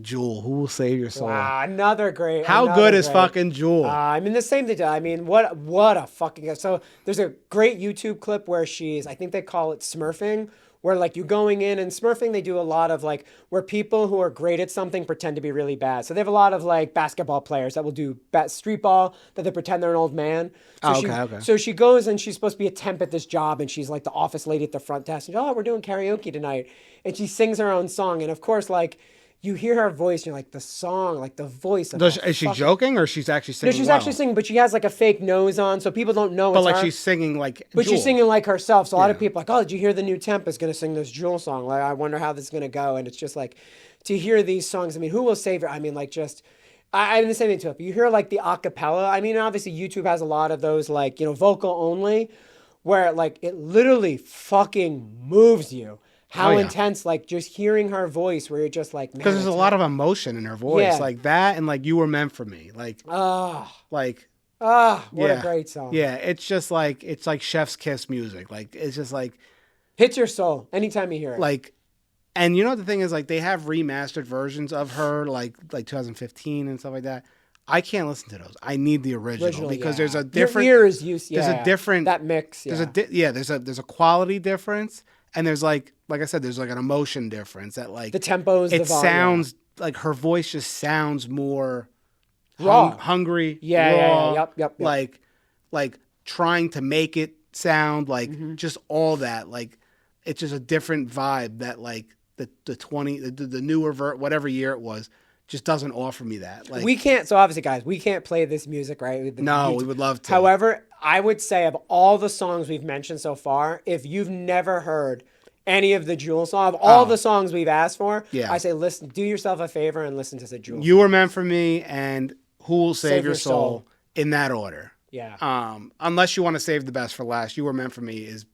Jewel, who will save your soul? Wow, another great. How good is fucking Jewel? I mean, the same thing. I mean, what a fucking. So there's a great YouTube clip where I think they call it smurfing, where like you going in and smurfing, they do a lot of like where people who are great at something pretend to be really bad. So they have a lot of like basketball players that will do street ball that they pretend they're an old man. So So she goes and she's supposed to be a temp at this job and she's like the office lady at the front desk. And we're doing karaoke tonight. And she sings her own song. And of course, like you hear her voice, and you're like the song, like the voice. Is she joking or she's actually singing? No, she's actually singing, but she has like a fake nose on, so people don't know. But like her. She's singing like. But Jewel. She's singing like herself. So a lot of people are like, oh, did you hear the new temp is going to sing this Jewel song? Like, I wonder how this is going to go. And it's just like to hear these songs. I mean, who will save her? I mean, like just. I'm the same thing too. If you hear like the acapella, I mean, obviously YouTube has a lot of those like vocal only, where like it literally fucking moves you. How intense, like just hearing her voice where you're just like, man. Because there's a lot of emotion in her voice. Like that and like You Were Meant for Me. Like, what a great song. Yeah, it's just like, it's like chef's kiss music. Like, it's just like. Hits your soul anytime you hear it. Like, and you know what the thing is, like they have remastered versions of her, like 2015 and stuff like that. I can't listen to those. I need the original because there's a different. Your ear is used. There's a different. That mix. Yeah. There's a quality difference. And there's like I said, there's like an emotion difference that like the tempos. It sounds like her voice just sounds more raw, hungry. Yep. Like trying to make it sound like just all that. Like it's just a different vibe that like the newer whatever year it was, just doesn't offer me that. Like we can't. So obviously, guys, we can't play this music, right? No, we would love to. However, I would say of all the songs we've mentioned so far, if you've never heard any of the Jewel songs, of all the songs we've asked for, I say listen, do yourself a favor and listen to the Jewel. You Were Meant for Me and Who Will Save Your Soul in that order. Yeah. Unless you want to save the best for last, You Were Meant for Me is,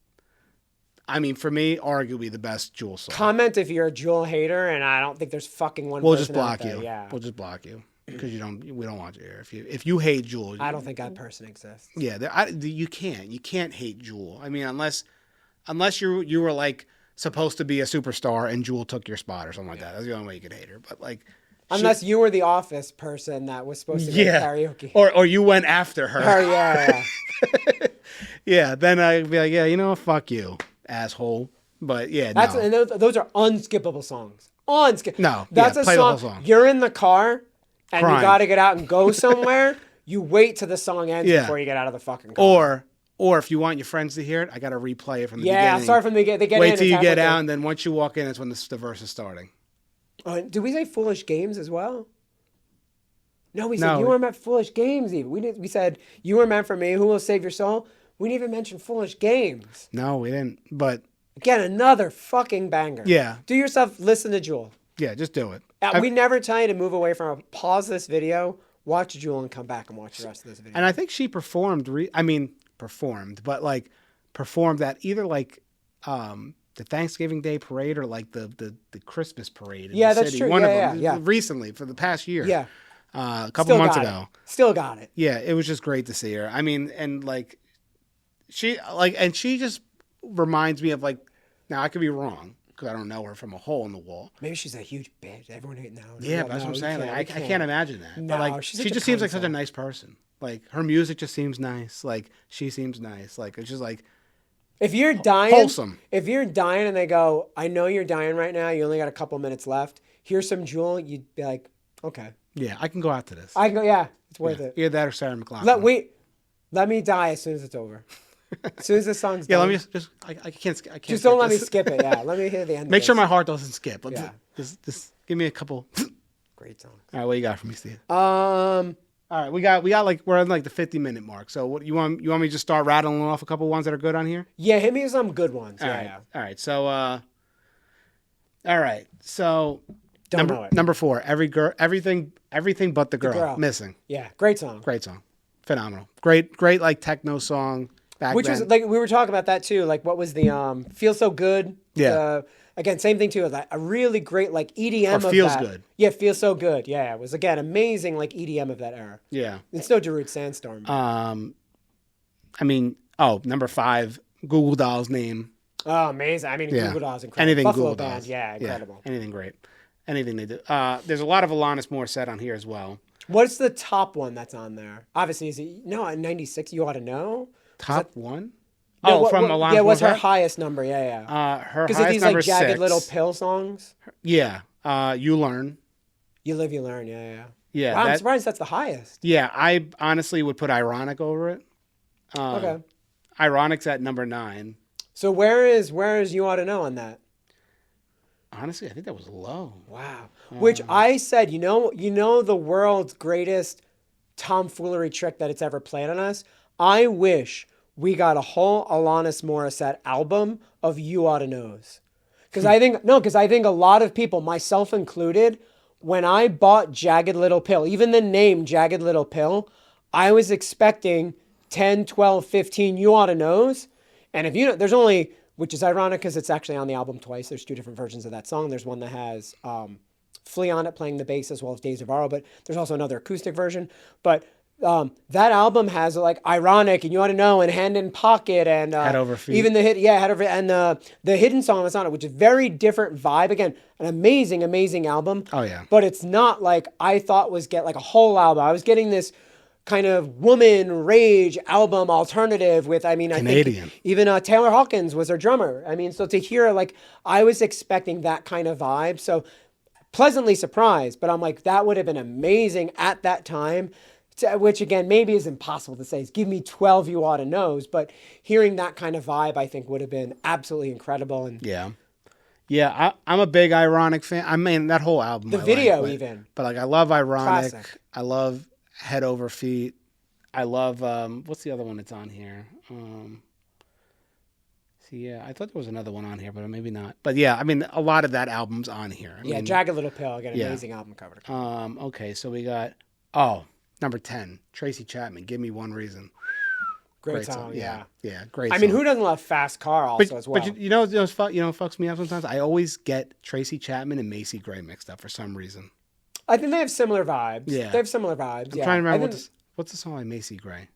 I mean, for me, arguably the best Jewel song. Comment if you're a Jewel hater, and I don't think there's fucking one. We'll person just block out there. you. Yeah. We'll just block you because we don't want you here. If you hate Jewel, I don't think that person exists. Yeah, you can't hate Jewel. I mean, unless you were like supposed to be a superstar and Jewel took your spot or something like that. That's the only way you could hate her. But like, unless you were the Office person that was supposed to go karaoke, or you went after her. Oh yeah. Yeah, then I'd be like, yeah, you know what, fuck you, asshole. But yeah, and those are unskippable songs. No, that's a play song. The whole song. You're in the car and Crying. you got to get out and go somewhere. You wait till the song ends before you get out of the fucking car. Or if you want your friends to hear it, I got to replay it from the beginning. Yeah, start from the beginning. They get Wait in till you get out, and then once you walk in, that's when the verse is starting. Did we say Foolish Games as well? No, we said You Were Meant for Foolish Games. Even we said You Were Meant for Me. Who Will Save Your Soul? We didn't even mention Foolish Games. No, we didn't. But again, another fucking banger. Yeah. Do yourself. Listen to Jewel. Yeah, just do it. We never tell you to move away from it. Pause this video, watch Jewel, and come back and watch the rest of this video. And I think she performed. Performed at either like the Thanksgiving Day parade or like the Christmas parade. In the that's city. true. One of them. Yeah. Recently, for the past year. Yeah. A couple months ago. Still got it. Yeah, it was just great to see her. I mean, and like she just reminds me of like, now I could be wrong because I don't know her from a hole in the wall. Maybe she's a huge bitch. Everyone hating now. Yeah, that's what I'm saying. Like, I can't imagine that. No, but like, she just seems like such a nice person. Like her music just seems nice. Like she seems nice. Like it's just like if you're dying, wholesome. If you're dying and they go, I know you're dying right now. You only got a couple minutes left. Here's some Jewel. You'd be like, okay. Yeah, I can go out to this. I can go. Yeah, it's worth it. Either that or Sarah McLachlan. Let me die as soon as it's over. As soon as the song's done. Yeah, let me just I can't. Just don't let me skip it. Yeah, let me hear the end. Make sure my heart doesn't skip. Yeah. Just give me a couple. Great songs. All right, what you got for me, Steve? All right, we got like we're on like the 50-minute mark. So what you want me to just start rattling off a couple ones that are good on here? Yeah, hit me with some good ones. All right. So all right. So Don't know it. Number 4, everything but the girl. Missing. Yeah, great song. Great song. Phenomenal. Great like techno song back Which then. was like we were talking about that too. Like what was the Feel So Good? Yeah. Again, same thing too. Like a really great like EDM or of Feels that. Good. Yeah, Feels So Good. Yeah, it was again amazing like EDM of that era. Yeah. It's no Darude Sandstorm. I mean, number 5, Google Doll's Name. Oh, amazing. I mean, Google Doll's incredible. Anything Buffalo Google Band, Dolls. yeah, incredible. Yeah, anything great. Anything they do. There's a lot of Alanis Morissette on here as well. What's the top one that's on there? Obviously, is it at 96? You ought to know. Top one? No, from Alanis. Yeah, what's her Morissette? highest number? Yeah. Her Because highest these number like jagged 6. little pill songs. Yeah. You Learn. You Live, You Learn. Yeah. Yeah. Wow, I'm surprised that's the highest. Yeah, I honestly would put Ironic over it. Okay. Ironic's at number 9. So where is You Ought to Know on that? Honestly, I think that was low. Wow. Which I said, you know the world's greatest tomfoolery trick that it's ever played on us? I wish we got a whole Alanis Morissette album of You Oughta Knows. Because I think a lot of people, myself included, when I bought Jagged Little Pill, even the name Jagged Little Pill, I was expecting 10, 12, 15 You Oughta Knows. And if you know, there's only, which is ironic because it's actually on the album twice. There's 2 different versions of that song. There's one that has Flea on it playing the bass as well as Days of Aro, but there's also another acoustic version. But that album has like Ironic and You Ought to Know and Hand in Pocket and Head Over Feet. Even the hit, Head Over, and the hidden song that's on it, which is very different vibe. Again, an amazing album. Oh yeah. But it's not like I thought was like a whole album. I was getting this kind of woman rage album alternative with, I Canadian. think even Taylor Hawkins was her drummer. I mean, so to hear like, I was expecting that kind of vibe. So pleasantly surprised, but I'm like, that would have been amazing at that time, which again, maybe is impossible to say. Is give me 12 You Oughta Knows, but hearing that kind of vibe, I think would have been absolutely incredible. And yeah. Yeah, I'm a big Ironic fan. I mean, that whole album. The I video like, even. But like, I love Ironic. Classic. I love Head Over Feet. I love, what's the other one that's on here? Yeah, I thought there was another one on here, but maybe not. But yeah, I mean, a lot of that album's on here. I mean, Jagged Little Pill, again, amazing album cover. Okay, so we got, number 10, Tracy Chapman, Give Me One Reason. Great song, yeah. Yeah, great I mean, who doesn't love Fast Car also as well? But you know fucks me up sometimes? I always get Tracy Chapman and Macy Gray mixed up for some reason. I think they have similar vibes. Yeah. They have similar vibes, I'm trying to remember what's the song by Macy Gray?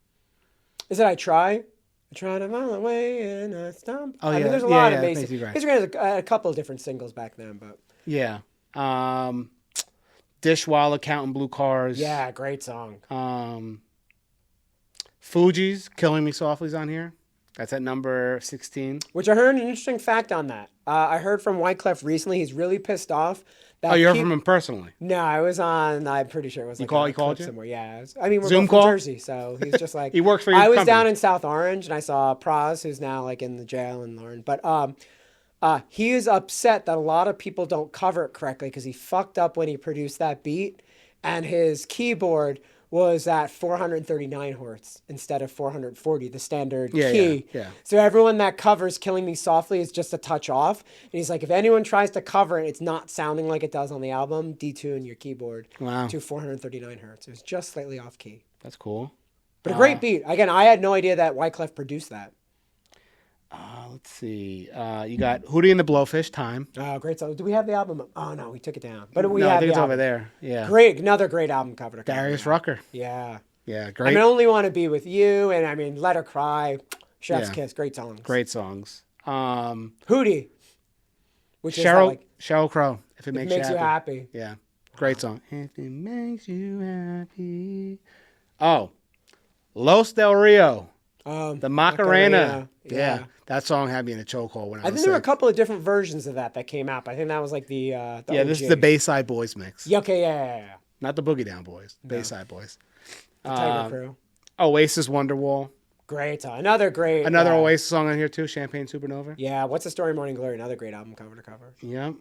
Is it I Try? I try to mile away and I stump. Oh, I yeah. mean, there's a lot of Macy Gray. Macy Gray has a couple of different singles back then, but... Yeah. Dishwalla, Counting Blue Cars. Yeah, great song. Fugees, Killing Me Softly is on here. That's at number 16. Which I heard an interesting fact on that. I heard from Wyclef recently, he's really pissed off. That you heard from him personally? No, I was on, I'm pretty sure it was he called you? somewhere. Yeah. I mean, we're Zoom both call? from Jersey, so he's just like... He works for your I was company. down in South Orange, and I saw Praz, who's now like in the jail in Lauren. But he is upset that a lot of people don't cover it correctly because he fucked up when he produced that beat, and his keyboard was at 439 hertz instead of 440, the standard key. Yeah. So everyone that covers Killing Me Softly is just a touch off. And he's like, if anyone tries to cover it, it's not sounding like it does on the album, detune your keyboard to 439 hertz. It was just slightly off key. That's cool. But a great beat. Again, I had no idea that Wyclef produced that. Let's see. You got Hootie and the Blowfish, Time. Oh, great song. Do we have the album? Oh, no, we took it down. But we no, have I think it's the album. over there. Yeah. Great. Another great album cover. Darius Rucker. Yeah. Yeah, great. I mean, Only Want to Be With You, and I mean, Let Her Cry, Chef's Kiss. Great songs. Great songs. Hootie. Which Sheryl is Sheryl Crow, If It Makes you happy. Yeah. Great song. If it makes you happy. Oh. Los Del Rio. The Macarena. Yeah. That song had me in a chokehold when I was think there were a couple of different versions of that came out. But I think that was like the yeah, OG. this is the Bayside Boys mix. Yeah, okay, yeah. Not the Boogie Down Boys. No. Bayside Boys. The Tiger Crew. Oasis, Wonderwall. Great song. Another Oasis song on here too, Champagne Supernova. Yeah, What's the Story, Morning Glory? Another great album cover to cover. Yeah.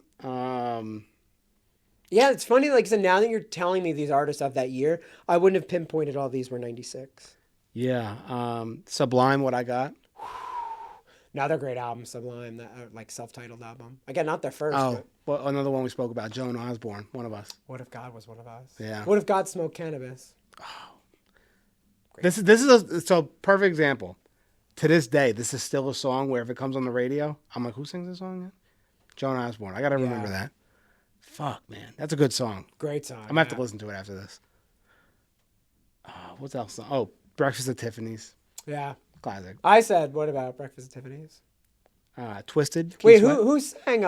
Yeah, it's funny. Like, so now that you're telling me these artists of that year, I wouldn't have pinpointed all these were 96. Yeah. Sublime, What I Got. Another great album, Sublime, that like self-titled album. Again, not their first. Oh, well, another one we spoke about, Joan Osborne, One of Us. What If God Was One of Us? Yeah. What If God Smoked Cannabis? Oh. This is a perfect example. To this day, this is still a song where if it comes on the radio, I'm like, who sings this song again? Joan Osborne. I got to remember that. Fuck, man. That's a good song. Great song. I'm going to have to listen to it after this. What's else? Oh, Breakfast at Tiffany's. Yeah. Classic. I said, what about Breakfast at Tiffany's? Twisted. Wait, who sang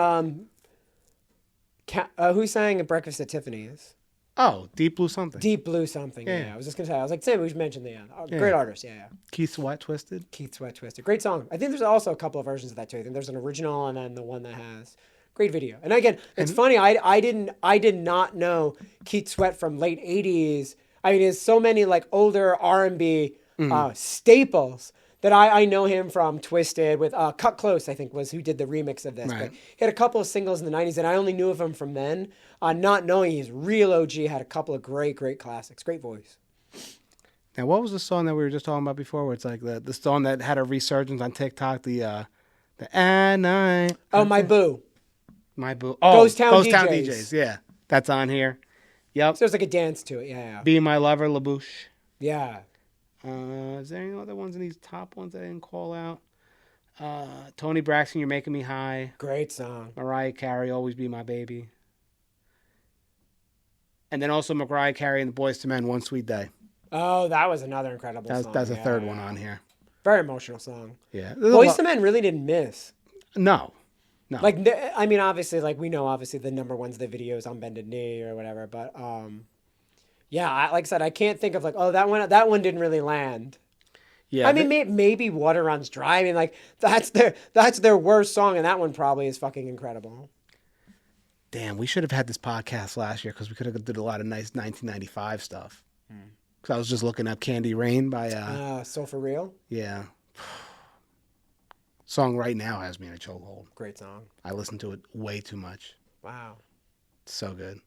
Breakfast at Tiffany's? Oh, Deep Blue Something. Deep Blue Something, yeah. I was just going to say, I was like, Sam, we should mention the great artist, yeah. Keith Sweat, Twisted. Great song. I think there's also a couple of versions of that too. I think there's an original and then the one that has great video. And again, it's funny, I did not know Keith Sweat from late 80s. I mean, there's so many like older R&B staples that I know him from Twisted with Cut Close, I think was who did the remix of this. Right. But he had a couple of singles in the 90s and I only knew of him from then. Not knowing he's real OG, had a couple of great classics. Great voice. Now, what was the song that we were just talking about before where it's like the song that had a resurgence on TikTok, the "And I"? Oh, My Boo. My Boo. Oh, Ghost Town DJs. Yeah, that's on here. Yep. So there's like a dance to it, yeah. Be My Lover, LaBouche. Yeah. Is there any other ones in these top ones that I didn't call out? Toni Braxton, You're Making Me High. Great song. Mariah Carey, Always Be My Baby. And then also Mariah Carey and the Boyz II Men, One Sweet Day. Oh, that was another incredible song. That's a third one on here. Very emotional song. Yeah. Boyz II Men really didn't miss. No. Like, I mean, obviously, like, we know, obviously, the number one's the videos on Bended Knee or whatever, but, yeah, like I said, I can't think of, like, oh, that one didn't really land. Yeah. I mean, maybe Water Runs Dry. I mean, like, that's their worst song, and that one probably is fucking incredible. Damn, we should have had this podcast last year because we could have did a lot of nice 1995 stuff. Because I was just looking up Candy Rain by... So For Real? Yeah. Song right now has me in a chokehold. Great song. I listen to it way too much. Wow. It's so good.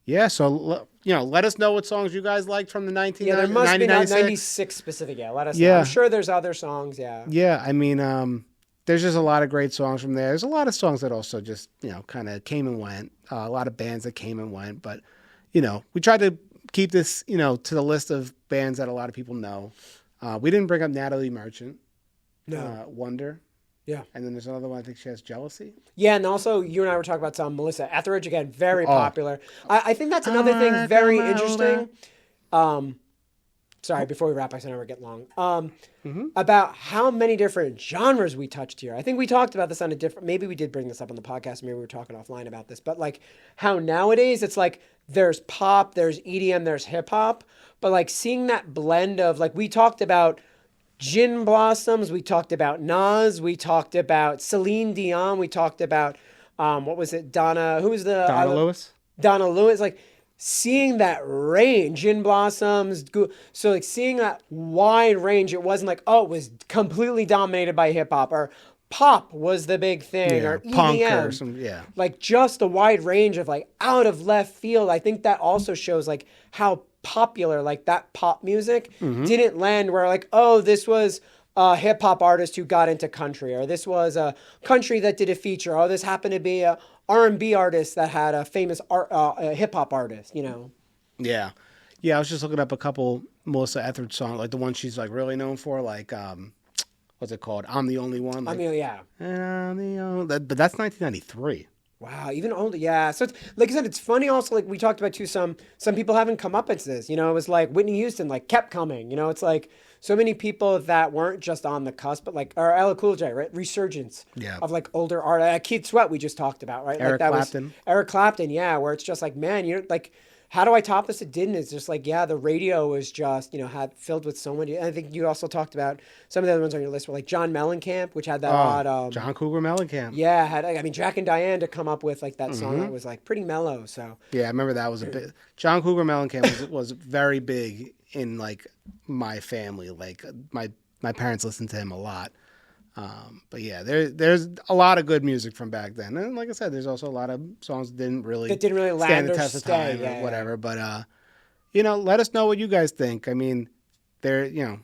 Yeah, so, let us know what songs you guys liked from the 1996. Yeah, there must be 96 specific. Yeah, let us know. I'm sure there's other songs, yeah. Yeah, I mean, there's just a lot of great songs from there. There's a lot of songs that also just, kind of came and went. A lot of bands that came and went. But, we tried to keep this, to the list of bands that a lot of people know. We didn't bring up Natalie Merchant. No. Wonder. Yeah. And then there's another one, I think she has Jealousy. Yeah, and also you and I were talking about some Morissette. Etheridge, again, very popular. I think that's another thing very interesting. Sorry, before we wrap, I said we're getting long. About how many different genres we touched here. I think we talked about this on a different, maybe we did bring this up on the podcast, maybe we were talking offline about this, but like how nowadays it's like there's pop, there's EDM, there's hip hop, but like seeing that blend of, like we talked about Gin Blossoms, we talked about Nas, we talked about Céline Dion, we talked about, what was it, Donna Lewis? Donna Lewis, like seeing that range, Gin Blossoms, so like seeing that wide range, it wasn't like, oh, it was completely dominated by hip hop, or pop was the big thing, or punk EDM. Or some, like just a wide range of like out of left field. I think that also shows like how popular like that pop music didn't land where like, oh, this was a hip hop artist who got into country, or this was a country that did a feature, or this happened to be a R&B artist that had a famous hip hop artist, Yeah. I was just looking up a couple Melissa Etheridge songs, like the one she's like really known for, like what's it called? I'm the Only One. Like, And I'm the only. But that's 1993. Wow, even older, yeah. So it's, like I said, it's funny also, like we talked about too, some people haven't come up into this, it was like Whitney Houston, like kept coming, it's like so many people that weren't just on the cusp, but like, or LL Cool J, right? Resurgence of like older art. Keith Sweat, we just talked about, right? Eric Clapton. Eric Clapton, yeah, where it's just like, man, like, how do I top this? It didn't. It's just like, yeah, the radio was just, had filled with so many. I think you also talked about some of the other ones on your list were like John Mellencamp, which had that odd. John Cougar Mellencamp. Yeah, Jack and Diane to come up with like that song that was like pretty mellow. So yeah, I remember that was a bit. John Cougar Mellencamp was very big in like my family. Like my parents listened to him a lot. But yeah, there's a lot of good music from back then, and like I said, there's also a lot of songs that didn't really land stand the test of time or whatever. But let us know what you guys think. I mean, I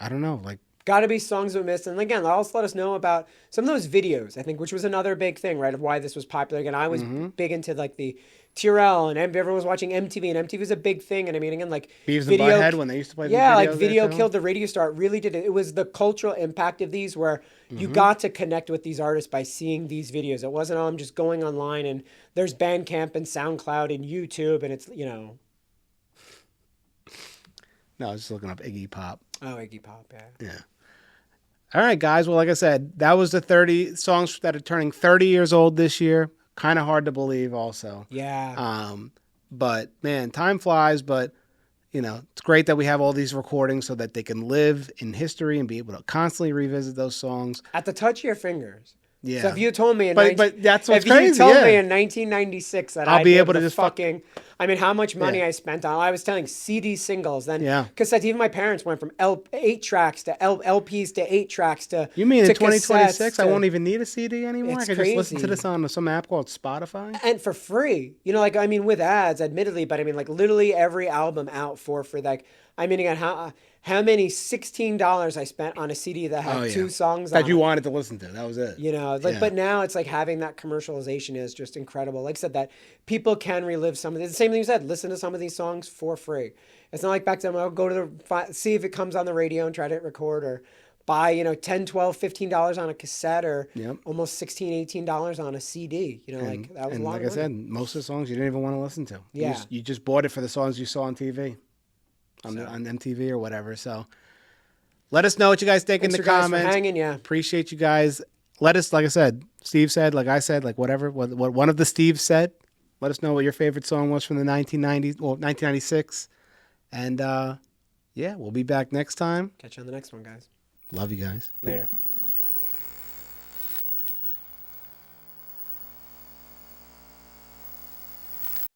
don't know, like. Got to be songs we missed. And again, also let us know about some of those videos, I think, which was another big thing, right, of why this was popular. Again, I was big into like the TRL, and everyone was watching MTV, and MTV was a big thing. And I mean, again, like Beavis and Butthead when they used to play like Video Killed the Radio Star. It really did it. It was the cultural impact of these where you got to connect with these artists by seeing these videos. It wasn't, I'm just going online and there's Bandcamp and SoundCloud and YouTube, and it's, No, I was just looking up Iggy Pop. Oh, Iggy Pop, yeah. Yeah. All right, guys. Well, like I said, that was the 30 songs that are turning 30 years old this year. Kind of hard to believe also. Yeah. But, man, time flies. But, it's great that we have all these recordings so that they can live in history and be able to constantly revisit those songs. At the touch of your fingers. Yeah. So if you told me but that's what's crazy. If you told me in 1996 that I'll be able to just fucking, I mean, how much money I spent on, I was telling CD singles, then cassettes. Even my parents went from 8 tracks to LPs to 8 tracks to. You mean in 2026 I won't even need a CD anymore? I can crazy. just listen to this on some app called Spotify, and for free. With ads, admittedly, but I mean, like literally every album out for like. I mean, again, how many $16 I spent on a CD that had 2 songs that you wanted to listen to. That was it. But now it's like having that commercialization is just incredible. Like I said, that people can relive some of this. The same thing you said, listen to some of these songs for free. It's not like back then, I'll go to see if it comes on the radio and try to record, or buy, $10, $12, $15 on a cassette, or almost $16, $18 on a CD. Like that was a lot of money. Like I said, most of the songs you didn't even want to listen to. Yeah. You just bought it for the songs you saw on TV. On MTV or whatever. So let us know what you guys think in the comments. For hanging, Appreciate you guys. Let us, like I said, Steve said, like I said, like whatever, what one of the Steves said. Let us know what your favorite song was from the 1990s, or 1996. And we'll be back next time. Catch you on the next one, guys. Love you guys. Later.